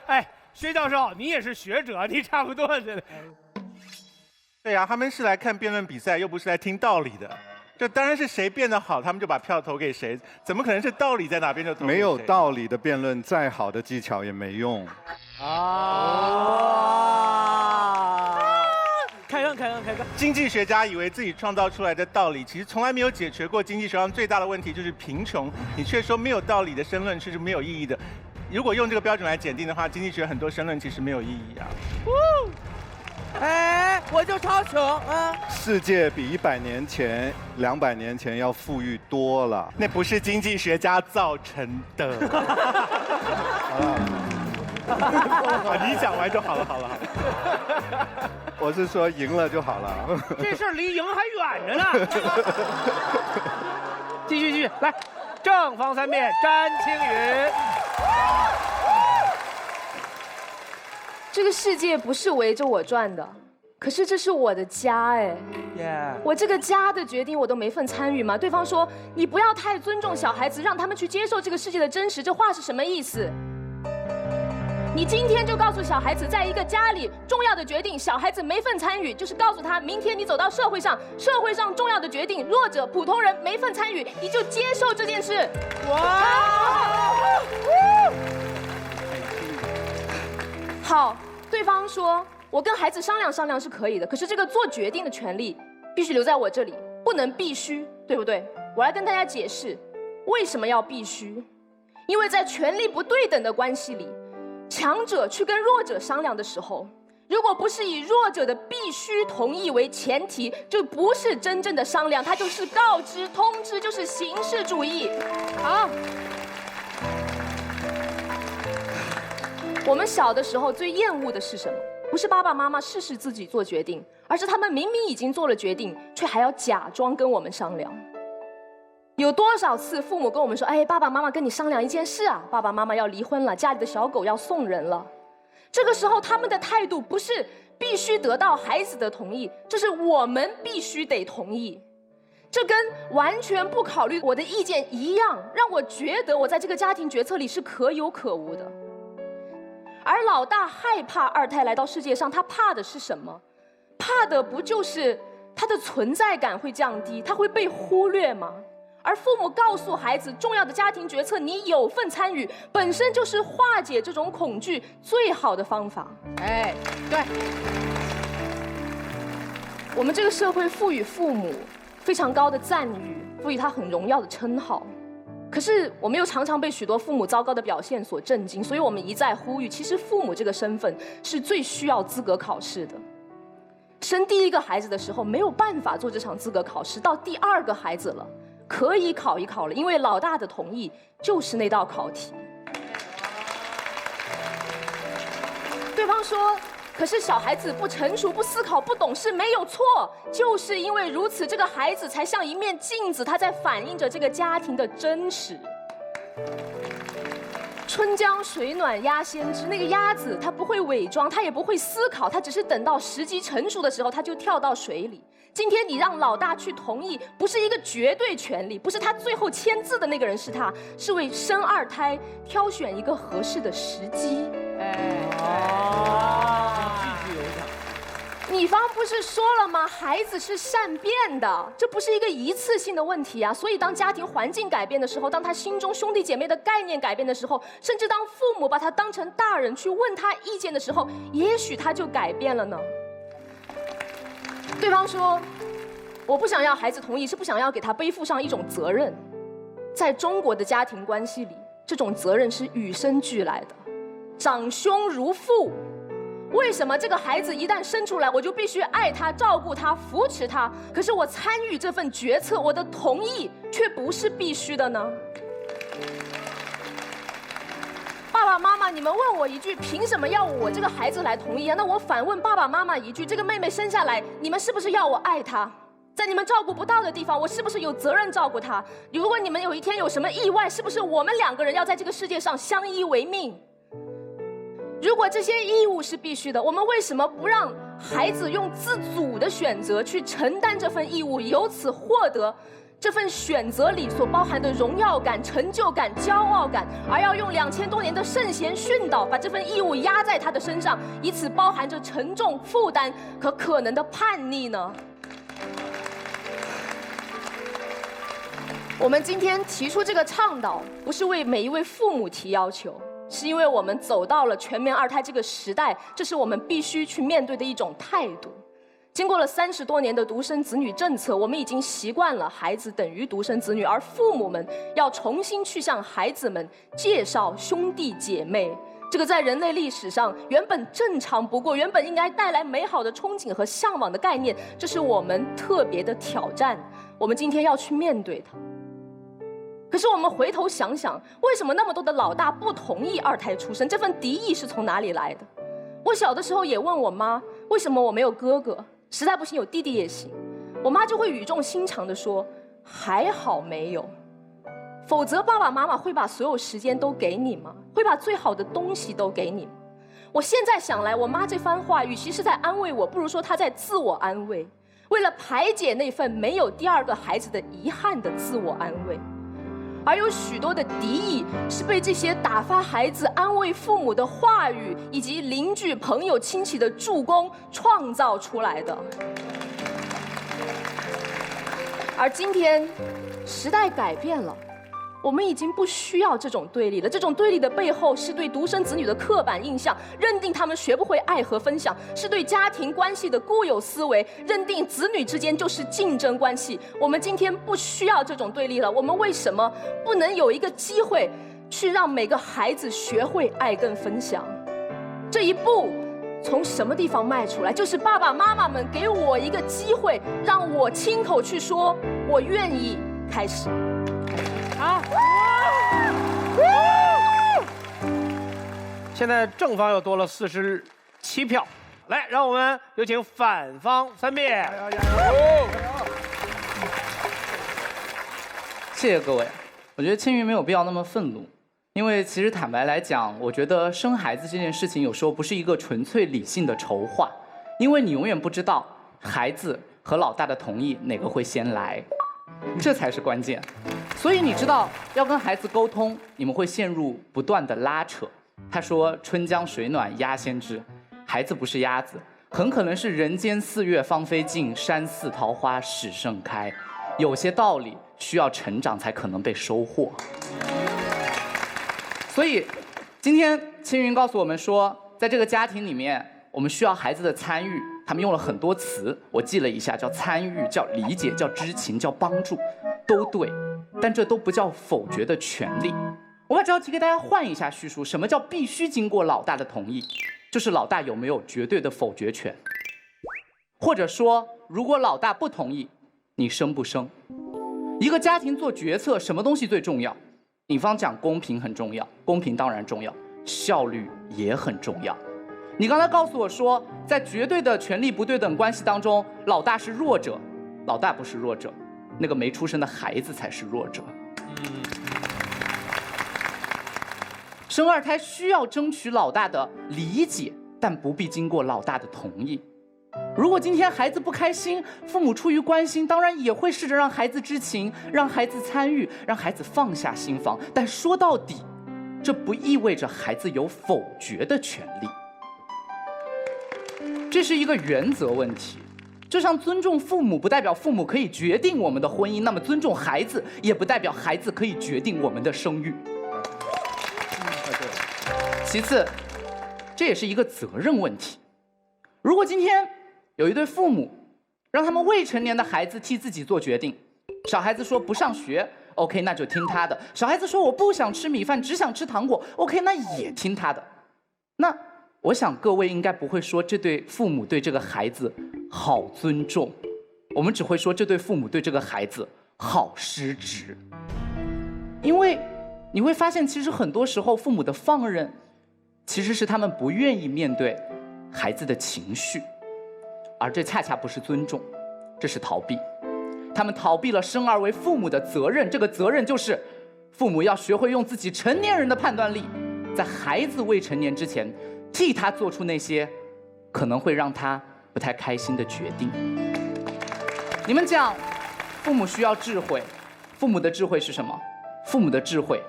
哎，薛教授，你也是学者，你差不多的。对呀，他们是来看辩论比赛，又不是来听道理的。这当然是谁辩得好，他们就把票投给谁，怎么可能是道理在哪边就投给谁？没有道理的辩论，再好的技巧也没用。开杠！经济学家以为自己创造出来的道理，其实从来没有解决过经济学上最大的问题，就是贫穷。你却说没有道理的申论是没有意义的。如果用这个标准来检定的话，经济学很多申论其实没有意义啊。哎，我就超穷啊！世界比100年前、200年前要富裕多了。那不是经济学家造成的。你讲完就好了。我是说赢了就好了。这事儿离赢还远着呢。继续，来，正方3辩，詹青云。这个世界不是围着我转的，可是这是我的家哎。我这个家的决定我都没份参与吗？对方说你不要太尊重小孩子，让他们去接受这个世界的真实，这话是什么意思？你今天就告诉小孩子，在一个家里重要的决定，小孩子没份参与，就是告诉他，明天你走到社会上，社会上重要的决定，弱者、普通人没份参与，你就接受这件事。好，对方说，我跟孩子商量商量是可以的，可是这个做决定的权利必须留在我这里，不能必须，对不对？我来跟大家解释，为什么要必须？因为在权力不对等的关系里，强者去跟弱者商量的时候，如果不是以弱者的必须同意为前提，就不是真正的商量，它就是告知、通知，就是形式主义。好，我们小的时候最厌恶的是什么？不是爸爸妈妈事事自己做决定，而是他们明明已经做了决定，却还要假装跟我们商量。有多少次父母跟我们说，哎，爸爸妈妈跟你商量一件事啊，爸爸妈妈要离婚了，家里的小狗要送人了。这个时候他们的态度不是必须得到孩子的同意，这是我们必须得同意。这跟完全不考虑我的意见一样，让我觉得我在这个家庭决策里是可有可无的。而老大害怕二胎来到世界上，他怕的是什么？怕的不就是他的存在感会降低，他会被忽略吗？而父母告诉孩子，重要的家庭决策你有份参与，本身就是化解这种恐惧最好的方法。哎，对。我们这个社会赋予父母非常高的赞誉，赋予他很荣耀的称号。可是我们又常常被许多父母糟糕的表现所震惊，所以我们一再呼吁，其实父母这个身份是最需要资格考试的。生第一个孩子的时候没有办法做这场资格考试，到第2个孩子了，可以考一考了，因为老大的同意就是那道考题。对方说，可是小孩子不成熟、不思考、不懂事没有错，就是因为如此，这个孩子才像一面镜子，他在反映着这个家庭的真实。春江水暖鸭先知，那个鸭子它不会伪装，它也不会思考，它只是等到时机成熟的时候，它就跳到水里。今天你让老大去同意，不是一个绝对权利，不是他最后签字的那个人是他，是为生2胎挑选一个合适的时机。你方不是说了吗？孩子是善变的，这不是一个一次性的问题啊。所以当家庭环境改变的时候，当他心中兄弟姐妹的概念改变的时候，甚至当父母把他当成大人去问他意见的时候，也许他就改变了呢。对方说，我不想要孩子同意，是不想要给他背负上一种责任。在中国的家庭关系里，这种责任是与生俱来的。长兄如父，为什么这个孩子一旦生出来，我就必须爱他、照顾他、扶持他？可是我参与这份决策，我的同意却不是必须的呢？爸爸妈妈，你们问我一句，凭什么要我这个孩子来同意啊？那我反问爸爸妈妈一句，这个妹妹生下来，你们是不是要我爱她？在你们照顾不到的地方，我是不是有责任照顾她？如果你们有一天有什么意外，是不是我们2个人要在这个世界上相依为命？如果这些义务是必须的，我们为什么不让孩子用自主的选择去承担这份义务，由此获得这份选择里所包含的荣耀感、成就感、骄傲感，而要用2000多年的圣贤训导把这份义务压在他的身上，以此包含着沉重负担和可能的叛逆呢？我们今天提出这个倡导，不是为每一位父母提要求，是因为我们走到了全面2胎这个时代，这是我们必须去面对的一种态度。经过了30多年的独生子女政策，我们已经习惯了孩子等于独生子女，而父母们要重新去向孩子们介绍兄弟姐妹。这个在人类历史上原本正常不过，原本应该带来美好的憧憬和向往的概念，这是我们特别的挑战。我们今天要去面对它。可是我们回头想想，为什么那么多的老大不同意2胎出生？这份敌意是从哪里来的？我小的时候也问我妈，为什么我没有哥哥？实在不行有弟弟也行。我妈就会语重心长地说，还好没有，否则爸爸妈妈会把所有时间都给你吗？会把最好的东西都给你吗？我现在想来，我妈这番话与其是在安慰我，不如说她在自我安慰，为了排解那份没有第2个孩子的遗憾的自我安慰。而有许多的敌意是被这些打发孩子、安慰父母的话语，以及邻居、朋友、亲戚的助攻创造出来的。而今天，时代改变了，我们已经不需要这种对立了。这种对立的背后，是对独生子女的刻板印象，认定他们学不会爱和分享；是对家庭关系的固有思维，认定子女之间就是竞争关系。我们今天不需要这种对立了。我们为什么不能有一个机会，去让每个孩子学会爱跟分享？这一步从什么地方迈出来？就是爸爸妈妈们给我一个机会，让我亲口去说，我愿意开始。好，现在正方又多了47票，来，让我们有请反方3辩。谢谢各位，我觉得青云没有必要那么愤怒，因为其实坦白来讲，我觉得生孩子这件事情有时候不是一个纯粹理性的筹划，因为你永远不知道孩子和老大的同意哪个会先来，这才是关键。所以你知道要跟孩子沟通，你们会陷入不断的拉扯。他说春江水暖鸭先知，孩子不是鸭子，很可能是人间4月芳菲尽，山寺桃花始盛开。有些道理需要成长才可能被收获。所以今天青云告诉我们说，在这个家庭里面，我们需要孩子的参与。他们用了很多词，我记了一下，叫参与，叫理解，叫知情，叫帮助，都对，但这都不叫否决的权利。我把这道题给大家换一下叙述，什么叫必须经过老大的同意？就是老大有没有绝对的否决权，或者说，如果老大不同意，你生不生？一个家庭做决策，什么东西最重要？警方讲公平很重要，公平当然重要，效率也很重要。你刚才告诉我说，在绝对的权力不对等关系当中，老大是弱者，老大不是弱者，那个没出生的孩子才是弱者。生2胎需要争取老大的理解，但不必经过老大的同意。如果今天孩子不开心，父母出于关心，当然也会试着让孩子知情，让孩子参与，让孩子放下心防。但说到底，这不意味着孩子有否决的权利。这是一个原则问题，就像尊重父母不代表父母可以决定我们的婚姻，那么尊重孩子也不代表孩子可以决定我们的生育。其次，这也是一个责任问题。如果今天有一对父母让他们未成年的孩子替自己做决定，小孩子说不上学 ，OK， 那就听他的；小孩子说我不想吃米饭，只想吃糖果 ，OK， 那也听他的。那我想各位应该不会说这对父母对这个孩子好尊重，我们只会说这对父母对这个孩子好失职。因为你会发现，其实很多时候父母的放任，其实是他们不愿意面对孩子的情绪，而这恰恰不是尊重，这是逃避。他们逃避了生而为父母的责任，这个责任就是父母要学会用自己成年人的判断力，在孩子未成年之前，替他做出那些可能会让他不太开心的决定。你们讲，父母需要智慧，父母的智慧是什么？父母的智慧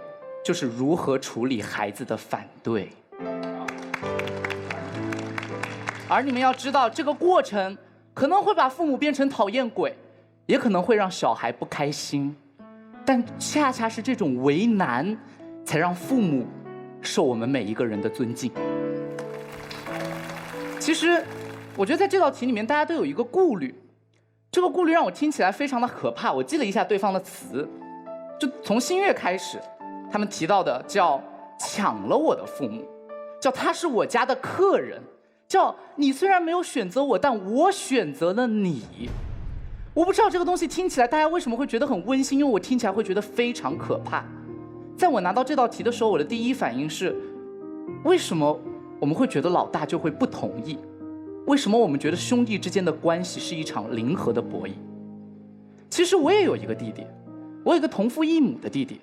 就是如何处理孩子的反对。而你们要知道，这个过程可能会把父母变成讨厌鬼，也可能会让小孩不开心，但恰恰是这种为难，才让父母受我们每一个人的尊敬。其实，我觉得在这道题里面，大家都有一个顾虑，这个顾虑让我听起来非常的可怕。我记了一下对方的词，就从新月开始，他们提到的叫抢了我的父母，叫他是我家的客人，叫你虽然没有选择我，但我选择了你。我不知道这个东西听起来大家为什么会觉得很温馨，因为我听起来会觉得非常可怕。在我拿到这道题的时候，我的第一反应是，为什么我们会觉得老大就会不同意？为什么我们觉得兄弟之间的关系是一场零和的博弈？其实我也有一个弟弟，我有一个同父异母的弟弟。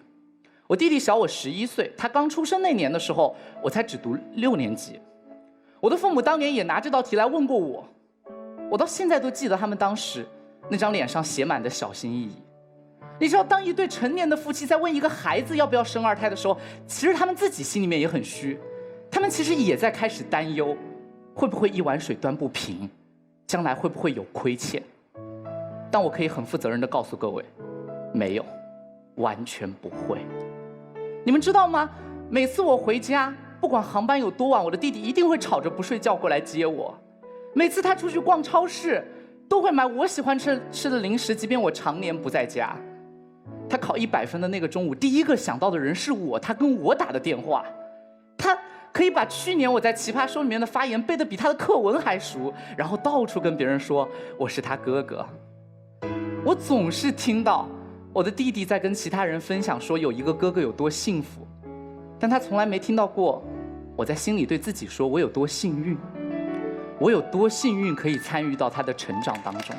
我弟弟小我11岁，他刚出生那年的时候，我才只读6年级。我的父母当年也拿这道题来问过我，我到现在都记得他们当时那张脸上写满的小心翼翼。你知道，当一对成年的夫妻在问一个孩子要不要生二胎的时候，其实他们自己心里面也很虚，他们其实也在开始担忧，会不会一碗水端不平，将来会不会有亏欠。但我可以很负责任地告诉各位，没有，完全不会。你们知道吗？每次我回家，不管航班有多晚，我的弟弟一定会吵着不睡觉过来接我。每次他出去逛超市，都会买我喜欢吃的零食，即便我常年不在家。他考100分的那个中午，第一个想到的人是我，他跟我打的电话。他可以把去年我在奇葩说里面的发言背得比他的课文还熟，然后到处跟别人说我是他哥哥。我总是听到我的弟弟在跟其他人分享说有一个哥哥有多幸福，但他从来没听到过我在心里对自己说我有多幸运，我有多幸运可以参与到他的成长当中，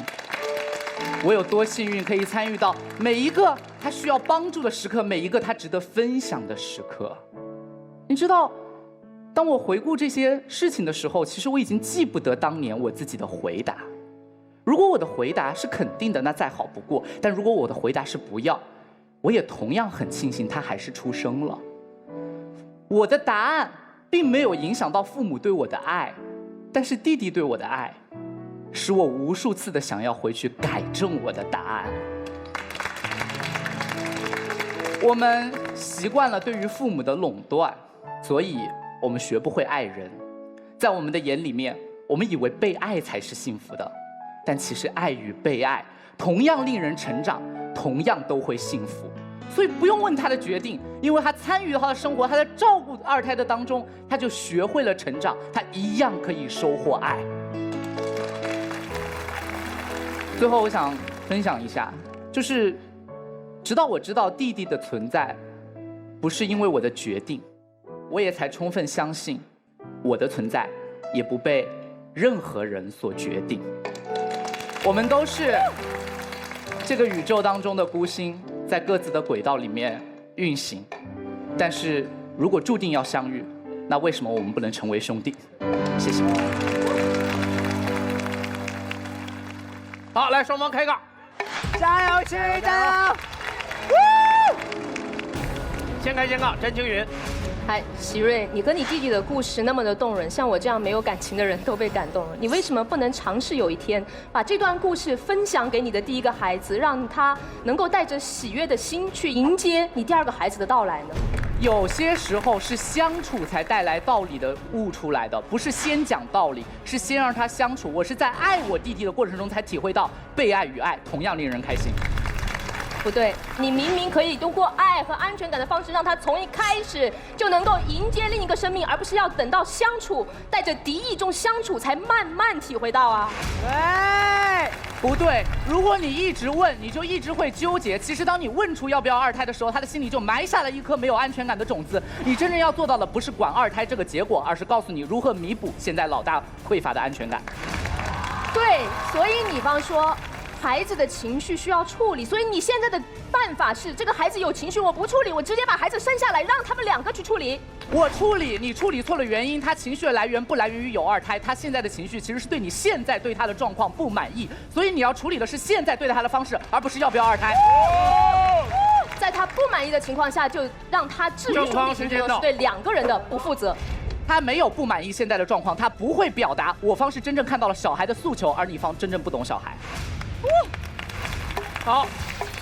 我有多幸运可以参与到每一个他需要帮助的时刻，每一个他值得分享的时刻。你知道，当我回顾这些事情的时候，其实我已经记不得当年我自己的回答。如果我的回答是肯定的，那再好不过，但如果我的回答是不要，我也同样很庆幸他还是出生了。我的答案并没有影响到父母对我的爱，但是弟弟对我的爱使我无数次的想要回去改正我的答案。我们习惯了对于父母的垄断，所以我们学不会爱人。在我们的眼里面，我们以为被爱才是幸福的，但其实爱与被爱同样令人成长，同样都会幸福。所以不用问他的决定，因为他参与了他的生活，他在照顾二胎的当中，他就学会了成长，他一样可以收获爱。最后我想分享一下，就是直到我知道弟弟的存在不是因为我的决定，我也才充分相信我的存在也不被任何人所决定。我们都是这个宇宙当中的孤星，在各自的轨道里面运行，但是如果注定要相遇，那为什么我们不能成为兄弟？谢谢。好，来双方开杠，加油，青云，加油！先开先杠，詹青云。嗨，喜瑞，你跟你弟弟的故事那么的动人，像我这样没有感情的人都被感动了。你为什么不能尝试有一天把这段故事分享给你的第一个孩子，让他能够带着喜悦的心去迎接你第二个孩子的到来呢？有些时候是相处才带来道理的悟出来的，不是先讲道理，是先让他相处。我是在爱我弟弟的过程中才体会到被爱与爱同样令人开心。不对，你明明可以通过爱和安全感的方式，让他从一开始就能够迎接另一个生命，而不是要等到相处带着敌意中相处才慢慢体会到啊。哎，不对，如果你一直问，你就一直会纠结。其实当你问出要不要二胎的时候，他的心里就埋下了一颗没有安全感的种子。你真正要做到的不是管二胎这个结果，而是告诉你如何弥补现在老大匮乏的安全感。对，所以你方说。孩子的情绪需要处理，所以你现在的办法是，这个孩子有情绪我不处理，我直接把孩子生下来，让他们2个去处理。我处理，你处理错了原因，他情绪的来源不来源于有二胎，他现在的情绪其实是对你现在对他的状况不满意，所以你要处理的是现在对待他的方式，而不是要不要二胎。在他不满意的情况下，就让他质疑兄弟情是对2个人的不负责。他没有不满意现在的状况，他不会表达。我方是真正看到了小孩的诉求，而你方真正不懂小孩。好，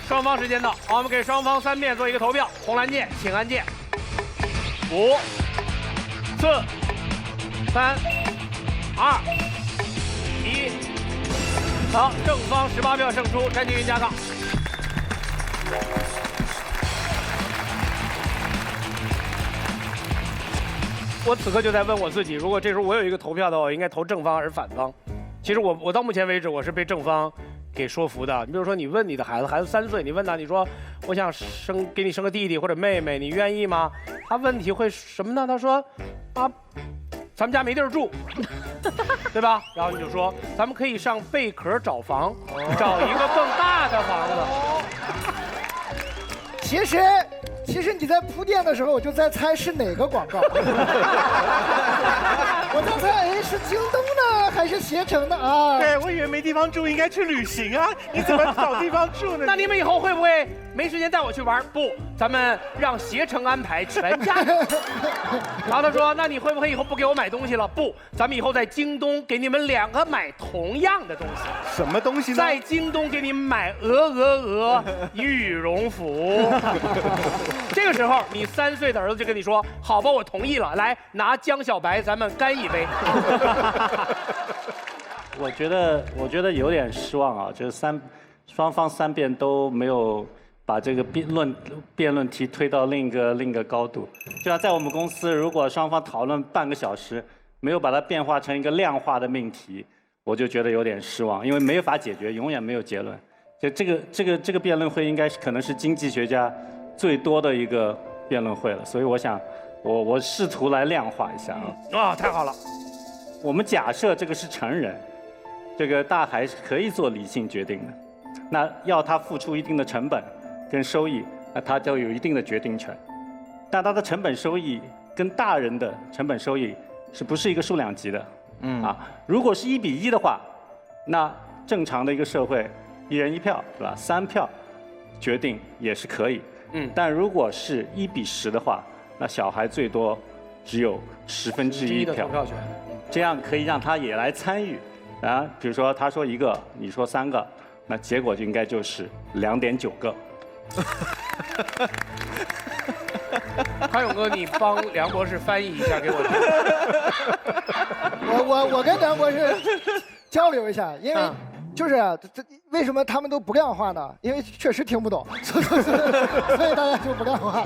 双方时间到，好，我们给双方3遍做一个投票。红蓝键，请按键。5、4、3、2、1。好，正方18票胜出，詹青云加杠。我此刻就在问我自己，如果这时候我有一个投票的话，我应该投正方还是反方？其实我到目前为止我是被正方给说服的。你比如说，你问你的孩子，孩子3岁，你问他，你说我想给你生个弟弟或者妹妹，你愿意吗？他问题会什么呢？他说啊，咱们家没地儿住，对吧？然后你就说，咱们可以上贝壳找房，找一个更大的房子。其实你在铺垫的时候，我就在猜是哪个广告。我在猜，哎，是京东呢，还是携程呢？啊，对，我以为没地方住，应该去旅行啊。你怎么找地方住呢？那你们以后会不会没时间带我去玩？不，咱们让携程安排全家。然后他说，那你会不会以后不给我买东西了？不，咱们以后在京东给你们2个买同样的东西。什么东西呢？在京东给你们买鹅羽绒服。这个时候，你3岁的儿子就跟你说：“好吧，我同意了，来拿江小白，咱们干一杯。”我觉得有点失望啊，就是双方3遍都没有把这个辩论题推到另一个高度。就像在我们公司，如果双方讨论半个小时，没有把它变化成一个量化的命题，我就觉得有点失望，因为没法解决，永远没有结论。就这个辩论会应该可能是经济学家最多的一个辩论会了，所以我想，我试图来量化一下啊。啊，太好了！我们假设这个是成人，这个大孩是可以做理性决定的，那要他付出一定的成本跟收益，那他就有一定的决定权。但他的成本收益跟大人的成本收益是不是一个数量级的？如果是1比1的话，那正常的一个社会，1人1票，对吧？3票决定也是可以。但如果是1比10的话，那小孩最多只有1/10的票投票权，这样可以让他也来参与。啊，比如说他说1个，你说3个，那结果就应该就是2.9个。潘勇哥，你帮梁博士翻译一下给我听。我跟梁博士交流一下，因为就是这为什么他们都不量化呢？因为确实听不懂，所以大家就不量化。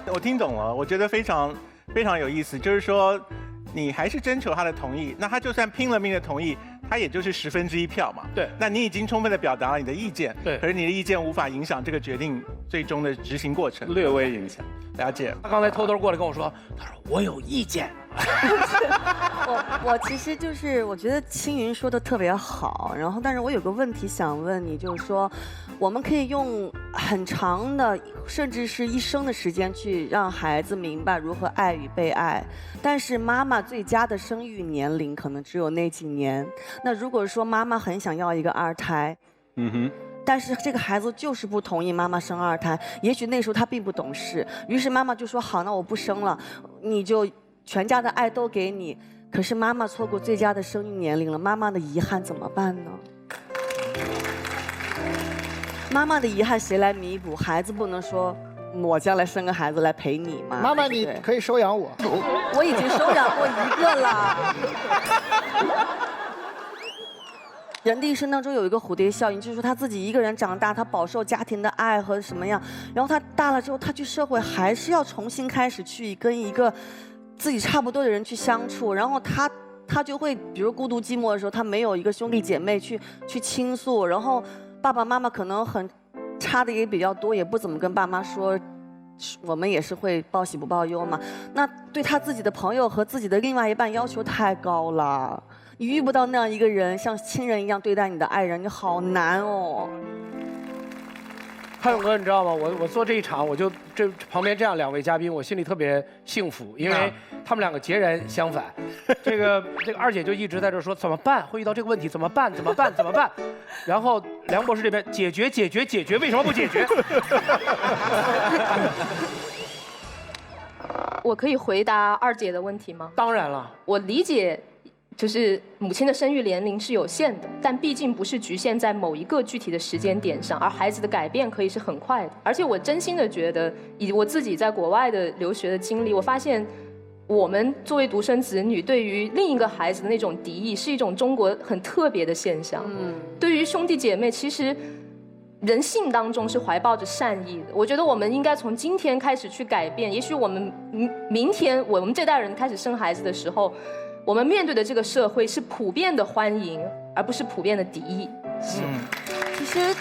我听懂了，我觉得非常有意思，就是说你还是征求他的同意，那他就算拼了命的同意，他也就是1/10票嘛。对，那你已经充分的表达了你的意见，对，可是你的意见无法影响这个决定最终的执行过程，略微影响。了解。他刚才偷偷过来跟我说，他说我有意见。我其实就是我觉得青云说的特别好，然后但是我有个问题想问你，就是说我们可以用很长的甚至是一生的时间去让孩子明白如何爱与被爱，但是妈妈最佳的生育年龄可能只有那几年。那如果说妈妈很想要一个2胎，但是这个孩子就是不同意妈妈生2胎，也许那时候他并不懂事，于是妈妈就说好，那我不生了，你就全家的爱都给你。可是妈妈错过最佳的生育年龄了，妈妈的遗憾怎么办呢？妈妈的遗憾谁来弥补？孩子不能说我将来生个孩子来陪你吗？妈妈，你可以收养我。我已经收养过1个了。人的一生当中有一个蝴蝶效应，就是说他自己一个人长大，他饱受家庭的爱和什么样，然后他大了之后，他去社会还是要重新开始去跟一个自己差不多的人去相处，然后他就会，比如孤独寂寞的时候，他没有一个兄弟姐妹去倾诉，然后爸爸妈妈可能很差的也比较多，也不怎么跟爸妈说。我们也是会报喜不报忧嘛，那对他自己的朋友和自己的另外一半要求太高了，你遇不到那样一个人像亲人一样对待你的爱人，你好难哦。汉勇哥，你知道吗？我做这一场，我就这旁边这样2位嘉宾，我心里特别幸福，因为他们2个截然相反。这个二姐就一直在这说怎么办，会遇到这个问题怎么办？怎么办？怎么办？然后梁博士这边解决，为什么不解决？我可以回答二姐的问题吗？当然了，我理解。就是母亲的生育年龄是有限的，但毕竟不是局限在某一个具体的时间点上，而孩子的改变可以是很快的。而且我真心的觉得，以我自己在国外的留学的经历，我发现我们作为独生子女，对于另一个孩子的那种敌意，是一种中国很特别的现象。对于兄弟姐妹，其实人性当中是怀抱着善意的。我觉得我们应该从今天开始去改变。也许我们明天我们这代人开始生孩子的时候，我们面对的这个社会是普遍的欢迎，而不是普遍的敌意。其实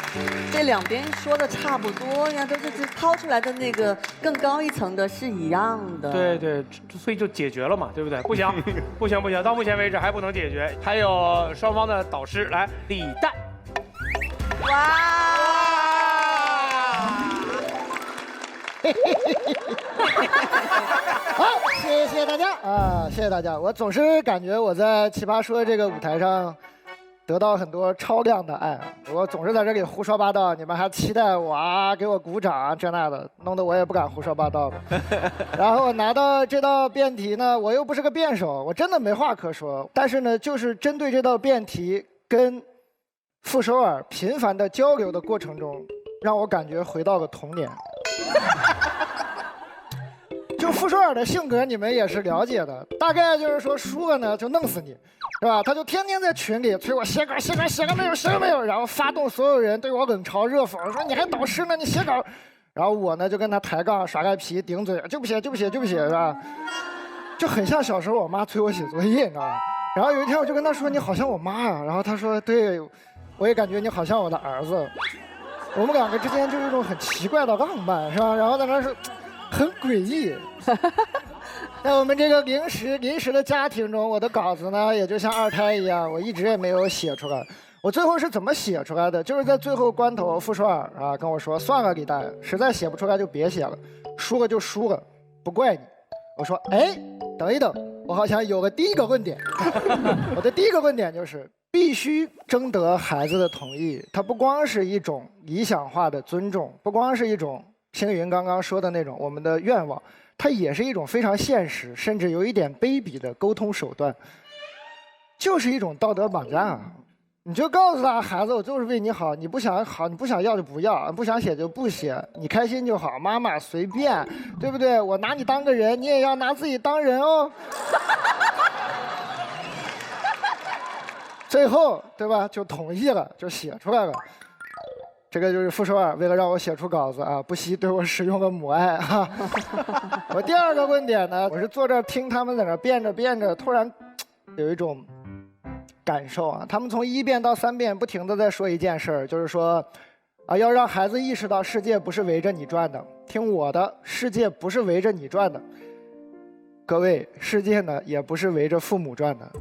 这两边说的差不多呀，都是掏出来的那个更高一层的是一样的。对，所以就解决了嘛，对不对？不行，到目前为止还不能解决。还有双方的导师来，李诞。哇！好，谢谢大家啊，谢谢大家。我总是感觉我在奇葩说这个舞台上得到很多超量的爱，我总是在这里胡说八道，你们还期待我啊，给我鼓掌啊，这那的，弄得我也不敢胡说八道了。然后我拿到这道辩题呢，我又不是个辩手，我真的没话可说。但是呢，就是针对这道辩题跟傅首尔频繁的交流的过程中，让我感觉回到了童年。就傅首尔的性格，你们也是了解的，大概就是说输了呢就弄死你，是吧？他就天天在群里催我写稿没有，然后发动所有人对我冷嘲热讽，说你还导师呢，你写稿。然后我呢就跟他抬杠耍赖皮顶嘴，就不写，是吧？就很像小时候我妈催我写作业，你知道吗？然后有一天我就跟他说你好像我妈呀，然后他说对，我也感觉你好像我的儿子。我们2个之间就是一种很奇怪的浪漫，是吧？然后在那是很诡异。在我们这个临时的家庭中，我的稿子呢也就像二胎一样，我一直也没有写出来。我最后是怎么写出来的？就是在最后关头，傅首尔啊跟我说：“算了，李诞，实在写不出来就别写了，输了就输了，不怪你。”我说：“哎，等一等，我好像有个第一个论点。我的第一个论点就是必须征得孩子的同意，它不光是一种理想化的尊重，不光是一种星云刚刚说的那种我们的愿望，它也是一种非常现实，甚至有一点卑鄙的沟通手段，就是一种道德绑架啊！你就告诉他，孩子，我就是为你好，你不想好，你不想要就不要，不想写就不写，你开心就好，妈妈随便，对不对？我拿你当个人，你也要拿自己当人哦。最后，对吧？就同意了，就写出来了。这个就是傅首尔为了让我写出稿子啊，不惜对我使用了母爱啊。我第二个论点呢，我是坐这儿听他们在那辩着，突然有一种感受啊。他们从1辩到3辩不停地在说一件事儿，就是说啊，要让孩子意识到世界不是围着你转的，听我的，世界不是围着你转的。各位，世界呢也不是围着父母转的。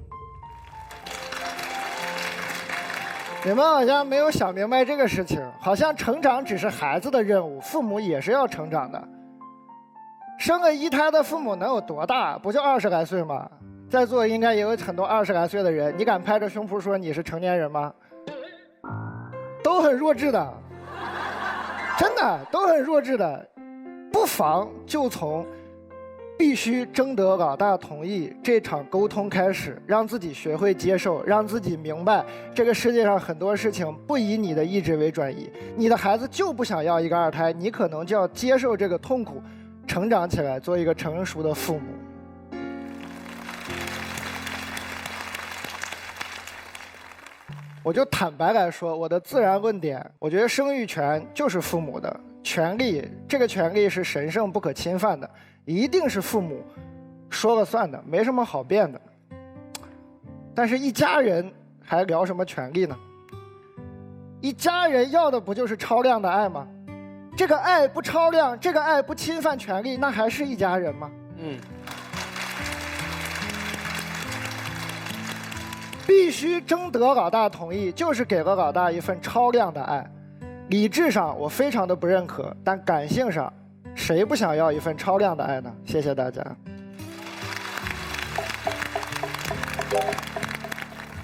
你们好像没有想明白这个事情，好像成长只是孩子的任务，父母也是要成长的。生了1胎的父母能有多大？不就20来岁吗？在座应该也有很多20来岁的人，你敢拍着胸脯说你是成年人吗？都很弱智的，真的都很弱智的。不妨就从必须征得老大同意这场沟通开始，让自己学会接受，让自己明白这个世界上很多事情不以你的意志为转移。你的孩子就不想要一个2胎，你可能就要接受这个痛苦，成长起来，做一个成熟的父母。我就坦白来说，我的自然论点，我觉得生育权就是父母的权利，这个权利是神圣不可侵犯的，一定是父母说了算的，没什么好辩的。但是一家人还聊什么权利呢？一家人要的不就是超量的爱吗？这个爱不超量，这个爱不侵犯权利，那还是一家人吗？必须征得老大同意，就是给了老大一份超量的爱。理智上我非常的不认可，但感性上，谁不想要一份超量的爱呢？谢谢大家。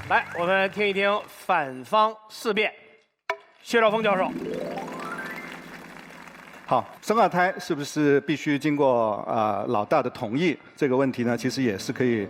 来，我们听一听反方4辩，薛兆丰教授。好，生二胎是不是必须经过老大的同意？这个问题呢，其实也是可以。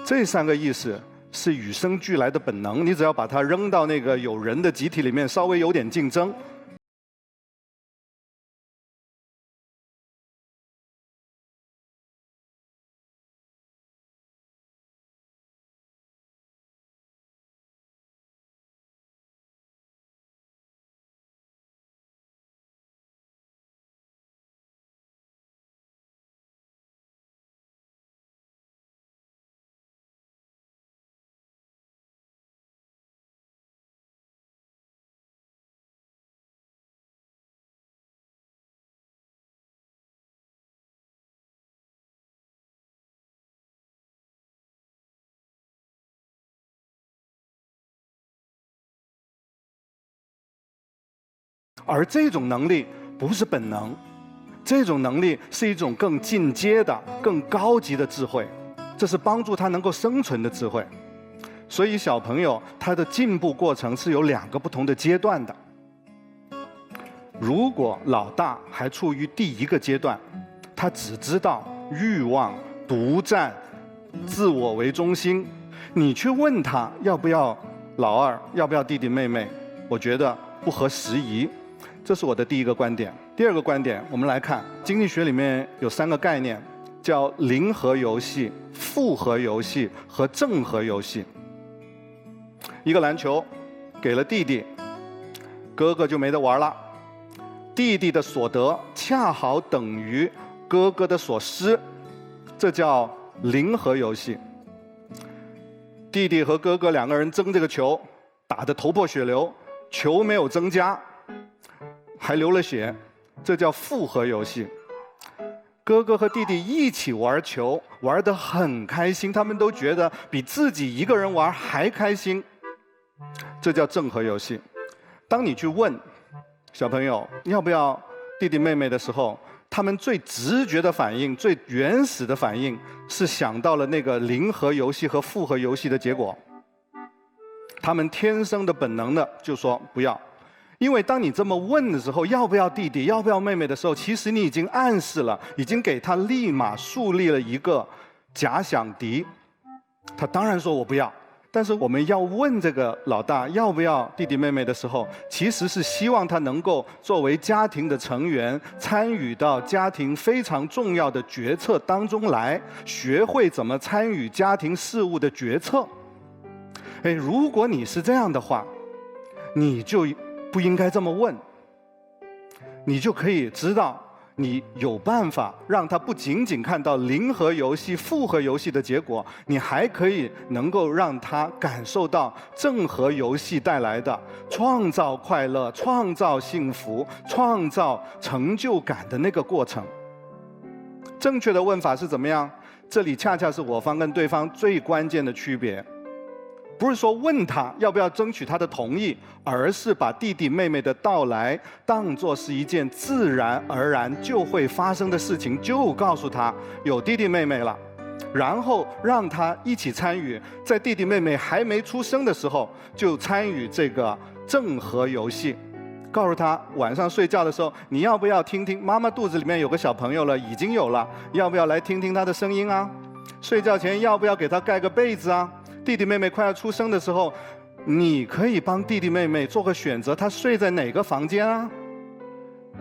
这3个意识是与生俱来的本能，你只要把它扔到那个有人的集体里面，稍微有点竞争。而这种能力不是本能，这种能力是一种更进阶的、更高级的智慧，这是帮助他能够生存的智慧。所以小朋友他的进步过程是有2个不同的阶段的。如果老大还处于第1个阶段，他只知道欲望、独占、自我为中心，你去问他要不要老二，要不要弟弟妹妹，我觉得不合时宜。这是我的第1个观点。第2个观点，我们来看经济学里面有3个概念，叫零和游戏、负和游戏和正和游戏。一个篮球给了弟弟，哥哥就没得玩了。弟弟的所得恰好等于哥哥的所失，这叫零和游戏。弟弟和哥哥2个人争这个球，打得头破血流，球没有增加，还流了血，这叫负和游戏。哥哥和弟弟一起玩球，玩得很开心，他们都觉得比自己一个人玩还开心，这叫正和游戏。当你去问小朋友要不要弟弟妹妹的时候，他们最直觉的反应、最原始的反应是想到了那个零和游戏和负和游戏的结果。他们天生的本能的就说不要。因为当你这么问的时候，要不要弟弟，要不要妹妹的时候，其实你已经暗示了，已经给他立马树立了一个假想敌。他当然说我不要。但是我们要问这个老大要不要弟弟妹妹的时候，其实是希望他能够作为家庭的成员，参与到家庭非常重要的决策当中来，学会怎么参与家庭事务的决策。如果你是这样的话，你就不应该这么问，你就可以知道你有办法让他不仅仅看到零和游戏、负和游戏的结果，你还可以能够让他感受到正和游戏带来的创造快乐、创造幸福、创造成就感的那个过程。正确的问法是怎么样？这里恰恰是我方跟对方最关键的区别。不是说问他要不要争取他的同意，而是把弟弟妹妹的到来当作是一件自然而然就会发生的事情，就告诉他有弟弟妹妹了，然后让他一起参与，在弟弟妹妹还没出生的时候就参与这个正和游戏。告诉他晚上睡觉的时候，你要不要听听妈妈肚子里面有个小朋友了，已经有了，要不要来听听他的声音啊？睡觉前要不要给他盖个被子啊？弟弟妹妹快要出生的时候，你可以帮弟弟妹妹做个选择，他睡在哪个房间啊？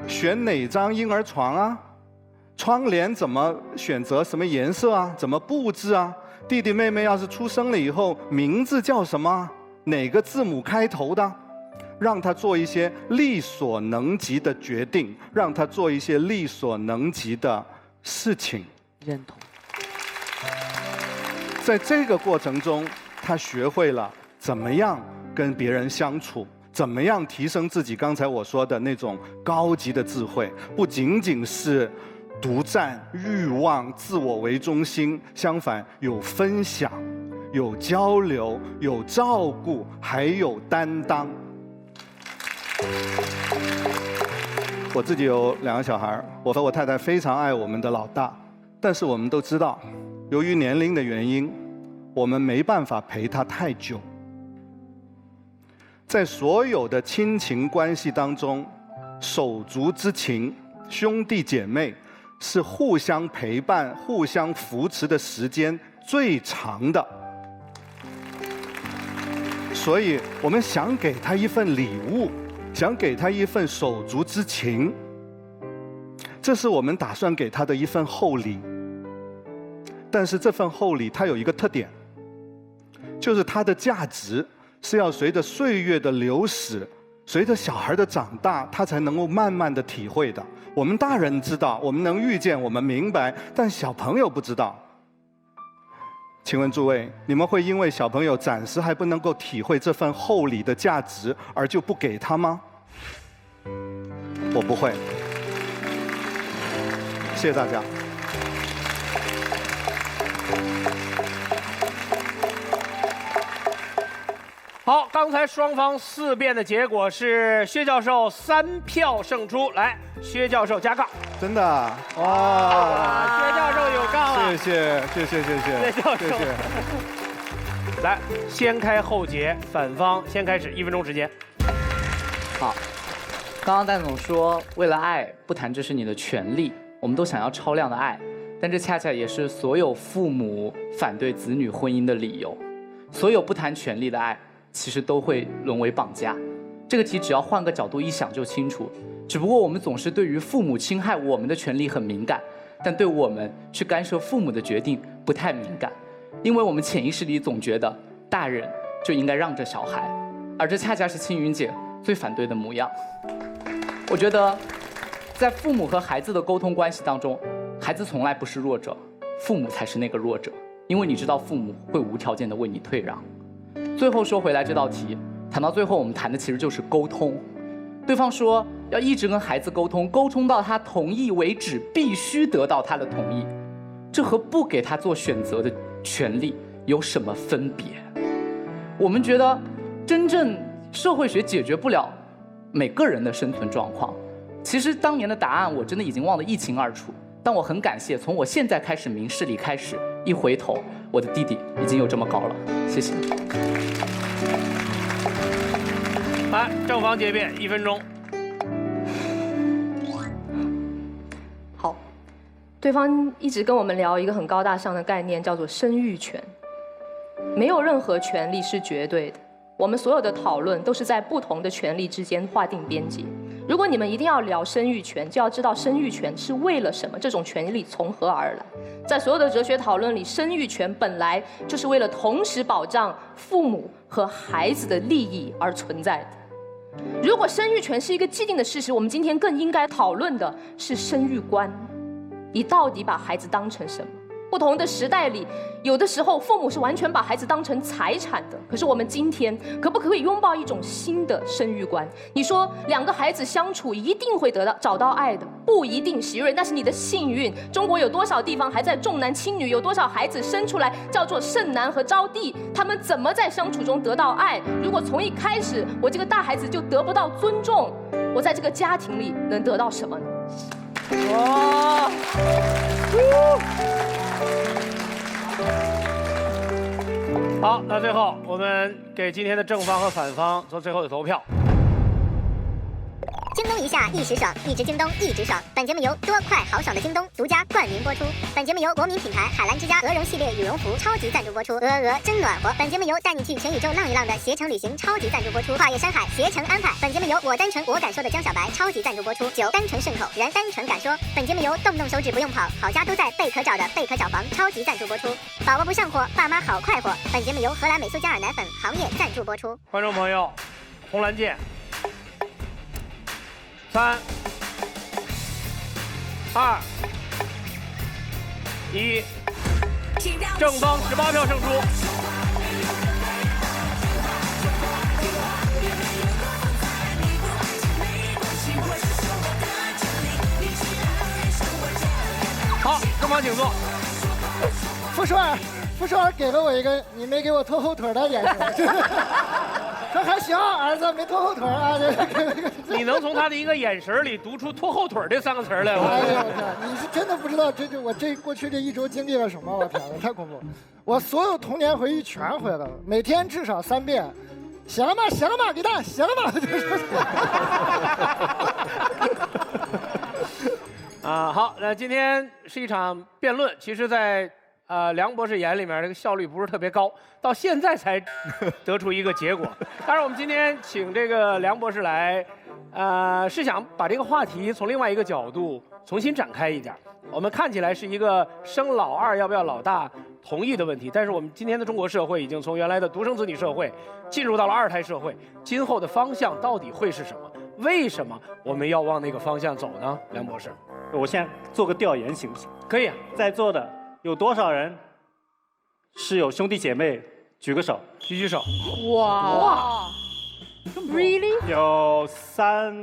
选哪张婴儿床啊？窗帘怎么选择，什么颜色啊？怎么布置啊？弟弟妹妹要是出生了以后，名字叫什么？哪个字母开头的？让他做一些力所能及的决定，让他做一些力所能及的事情。认同。在这个过程中，他学会了怎么样跟别人相处，怎么样提升自己刚才我说的那种高级的智慧，不仅仅是独占、欲望、自我为中心，相反有分享、有交流、有照顾，还有担当。我自己有2个小孩，我和我太太非常爱我们的老大，但是我们都知道，由于年龄的原因，我们没办法陪他太久。在所有的亲情关系当中，手足之情、兄弟姐妹是互相陪伴、互相扶持的时间最长的。所以我们想给他一份礼物，想给他一份手足之情，这是我们打算给他的一份厚礼。但是这份厚礼它有一个特点，就是它的价值是要随着岁月的流逝，随着小孩的长大，他才能够慢慢的体会的。我们大人知道，我们能预见，我们明白，但小朋友不知道。请问诸位，你们会因为小朋友暂时还不能够体会这份厚礼的价值，而就不给他吗？我不会。谢谢大家。好，刚才双方4辩的结果是薛教授3票胜出，来，薛教授加杠。真的哇！薛教授有杠了。谢谢。薛教授。来，先开后结，反方先开始，1分钟时间。好，刚刚蛋总说，为了爱不谈这是你的权利，我们都想要超量的爱，但这恰恰也是所有父母反对子女婚姻的理由。所有不谈权利的爱，其实都会沦为绑架。这个题只要换个角度一想就清楚，只不过我们总是对于父母侵害我们的权利很敏感，但对我们去干涉父母的决定不太敏感，因为我们潜意识里总觉得大人就应该让着小孩，而这恰恰是青云姐最反对的模样。我觉得在父母和孩子的沟通关系当中，孩子从来不是弱者，父母才是那个弱者，因为你知道父母会无条件的为你退让。最后说回来，这道题谈到最后，我们谈的其实就是沟通。对方说要一直跟孩子沟通，沟通到他同意为止，必须得到他的同意。这和不给他做选择的权利有什么分别？我们觉得真正社会学解决不了每个人的生存状况。其实当年的答案我真的已经忘得一清二楚，但我很感谢，从我现在开始明事理开始，一回头，我的弟弟已经有这么高了。谢谢。来，正方结辩，1分钟。好，对方一直跟我们聊一个很高大上的概念，叫做生育权。没有任何权利是绝对的，我们所有的讨论都是在不同的权利之间划定边界。如果你们一定要聊生育权，就要知道生育权是为了什么，这种权利从何而来。在所有的哲学讨论里，生育权本来就是为了同时保障父母和孩子的利益而存在的。如果生育权是一个既定的事实，我们今天更应该讨论的是生育观。你到底把孩子当成什么？不同的时代里，有的时候父母是完全把孩子当成财产的。可是我们今天可不可以拥抱一种新的生育观？你说2个孩子相处一定会找到爱的，不一定，喜瑞，那是你的幸运。中国有多少地方还在重男轻女？有多少孩子生出来叫做剩男和招娣？他们怎么在相处中得到爱？如果从一开始我这个大孩子就得不到尊重，我在这个家庭里能得到什么呢？哇！好，那最后我们给今天的正方和反方做最后的投票。京东一下一时爽，一直京东一直爽。本节目由多快豪爽的京东独家冠名播出。本节目由国民品牌海澜之家鹅绒系列羽绒服超级赞助播出。真暖和。本节目由带你去全宇宙浪一浪的携程旅行超级赞助播出。跨越山海，携程安排。本节目由我单纯我敢说的江小白超级赞助播出。酒单纯顺口，人单纯敢说。本节目由动动手指不用跑，好家都在贝壳找的贝壳找房超级赞助播出。宝宝不上火，爸妈好快活。本节目由荷兰美苏加尔奶粉行业赞助播出。观众朋友，红蓝键。3、2、1，正方18票胜出。好，正方请坐。傅首尔给了我一个你没给我拖后腿的眼神。说还行，儿子没拖后腿啊！你能从他的一个眼神里读出“拖后腿”这3个词来吗？哎呀，我天！你是真的不知道我过去这1周经历了什么？我天，太恐怖！我所有童年回忆全回来了，每天至少3遍。行了吗？行了吗？李诞，行了吗？好，那今天是一场辩论，其实，在梁博士眼里面，这个效率不是特别高，到现在才得出一个结果。当然，我们今天请这个梁博士来，是想把这个话题从另外一个角度重新展开一点。我们看起来是一个生老二要不要老大同意的问题，但是我们今天的中国社会已经从原来的独生子女社会进入到了2胎社会，今后的方向到底会是什么？为什么我们要往那个方向走呢？梁博士，我现在做个调研行不行？可以啊，在座的有多少人是有兄弟姐妹？举个手，举手。哇 ，Really？ 有三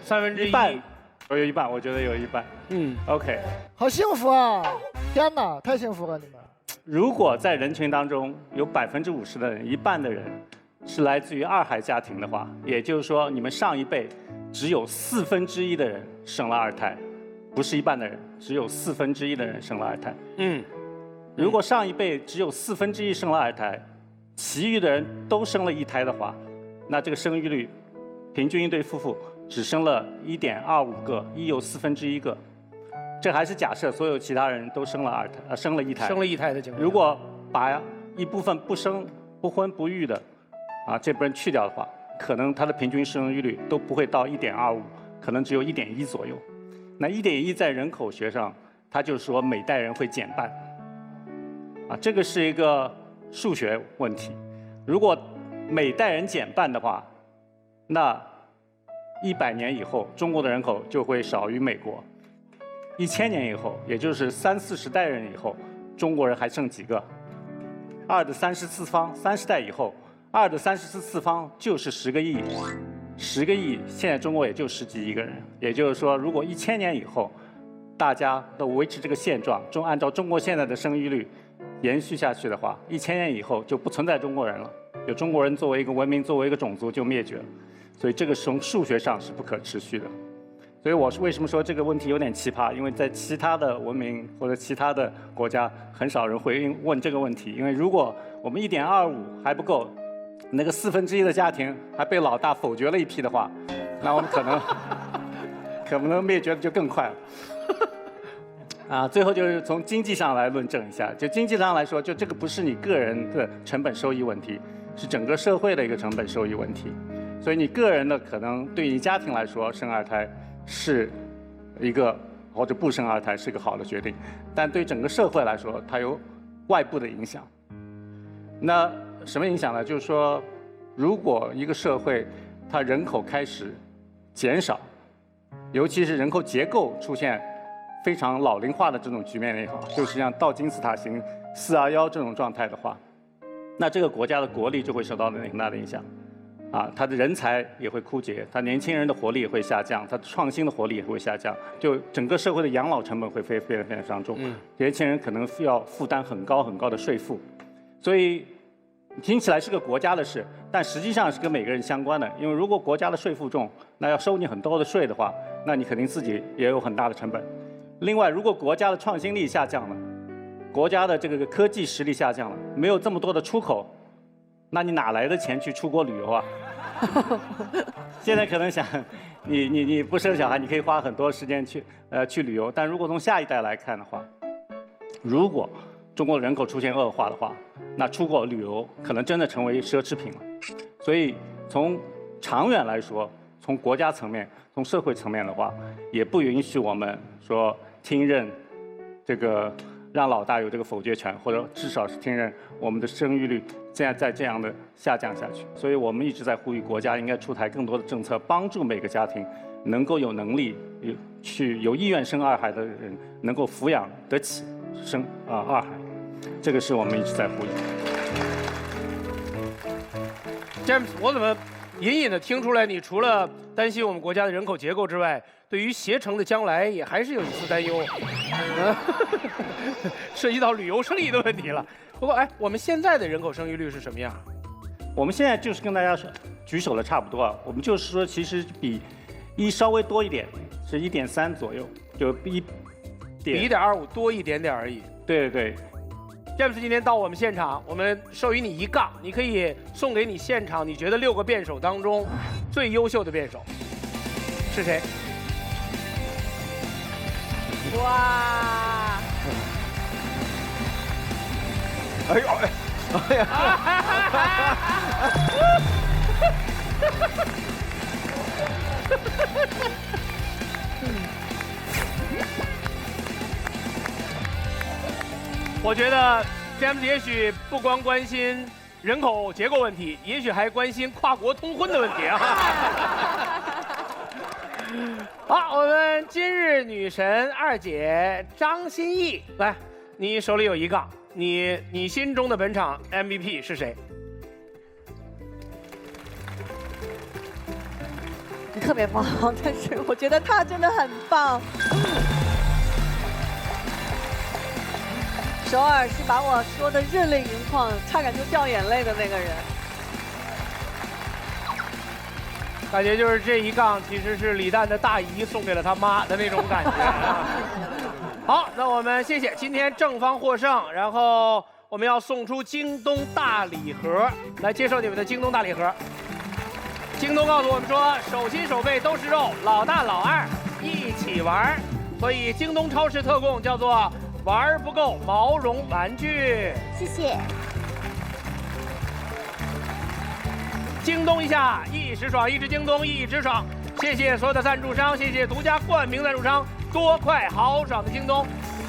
分之一半，我有一半，我觉得有一半。OK， 好幸福啊！天哪，太幸福了你们。如果在人群当中有50%的人，一半的人是来自于2孩家庭的话，也就是说你们上一辈只有1/4的人生了2胎，不是一半的人，只有1/4的人生了2胎。如果上一辈只有1/4生了2胎，其余的人都生了1胎的话，那这个生育率，平均一对夫妇只生了1.25个，有1/4个。这还是假设所有其他人都生了1胎。生了1胎的情况。如果把一部分不婚不育的，这部分去掉的话，可能它的平均生育率都不会到1.25，可能只有1.1左右。那1.1在人口学上，它就是说每代人会减半。这个是一个数学问题。如果每代人减半的话，那100年以后，中国的人口就会少于美国。1000年以后，也就是30-40代人以后，中国人还剩几个？2的34方，30代以后，2的34次方就是10个亿，10个亿，现在中国也就10几亿个人。也就是说，如果1000年以后，大家都维持这个现状，按照中国现在的生育率延续下去的话，1000年以后就不存在中国人了，就中国人作为一个文明，作为一个种族就灭绝了。所以这个从数学上是不可持续的。所以我是为什么说这个问题有点奇葩？因为在其他的文明或者其他的国家，很少人会问这个问题。因为如果我们1.25还不够，那个1/4的家庭还被老大否决了一批的话，那我们可能灭绝的就更快了。最后就是从经济上来论证一下，就经济上来说，就这个不是你个人的成本收益问题，是整个社会的一个成本收益问题。所以你个人的可能对你家庭来说生2胎是一个，或者不生2胎是一个好的决定，但对整个社会来说，它有外部的影响。那什么影响呢？就是说，如果一个社会它人口开始减少，尤其是人口结构出现非常老龄化的这种局面也好，就是像倒金字塔型421这种状态的话，那这个国家的国力就会受到很大的影响。它的人才也会枯竭，它年轻人的活力也会下降，它创新的活力也会下降，就整个社会的养老成本会非常上重。年轻人可能要负担很高的税负，所以听起来是个国家的事，但实际上是跟每个人相关的。因为如果国家的税负重，那要收你很多的税的话，那你肯定自己也有很大的成本。另外，如果国家的创新力下降了，国家的这个科技实力下降了，没有这么多的出口，那你哪来的钱去出国旅游啊？现在可能想，你不生小孩，你可以花很多时间去旅游。但如果从下一代来看的话，如果中国人口出现恶化的话，那出国旅游可能真的成为奢侈品了。所以从长远来说，从国家层面、从社会层面的话，也不允许我们说听任这个让老大有这个否决权，或者至少是听任我们的生育率再这样的下降下去。所以我们一直在呼吁国家应该出台更多的政策，帮助每个家庭能够有能力有意愿生2孩的人能够抚养得起生2孩，这个是我们一直在呼吁。James， 我怎么隐隐的听出来，你除了担心我们国家的人口结构之外，对于携程的将来也还是有一丝担忧，涉及到旅游生意的问题了。不过，我们现在的人口生育率是什么样？我们现在就是跟大家举手的差不多，我们就是说，其实比稍微多一点，是1.3左右，就比1.25多一点点而已。对对对。詹姆斯今天到我们现场，我们授予你1杠，你可以送给你现场你觉得6个辩手当中最优秀的辩手是谁？哇！哎呦哎呀！我觉得詹姆斯也许不光关心人口结构问题，也许还关心跨国通婚的问题啊！好，我们今日女神2姐张歆艺，来，你手里有1杠，你心中的本场 MVP 是谁？你特别棒，但是我觉得他真的很棒。首尔是把我说的热泪盈眶，差点就掉眼泪的那个人。感觉就是这1杠其实是李诞的大姨送给了他妈的那种感觉。好，那我们谢谢，今天正方获胜，然后我们要送出京东大礼盒，来接受你们的京东大礼盒。京东告诉我们说，手心手背都是肉，老大老二一起玩，所以京东超市特供叫做玩不够毛绒玩具。谢谢。京东一下一时爽，一直京东一直爽。谢谢所有的赞助商，谢谢独家冠名赞助商多快豪爽的京东。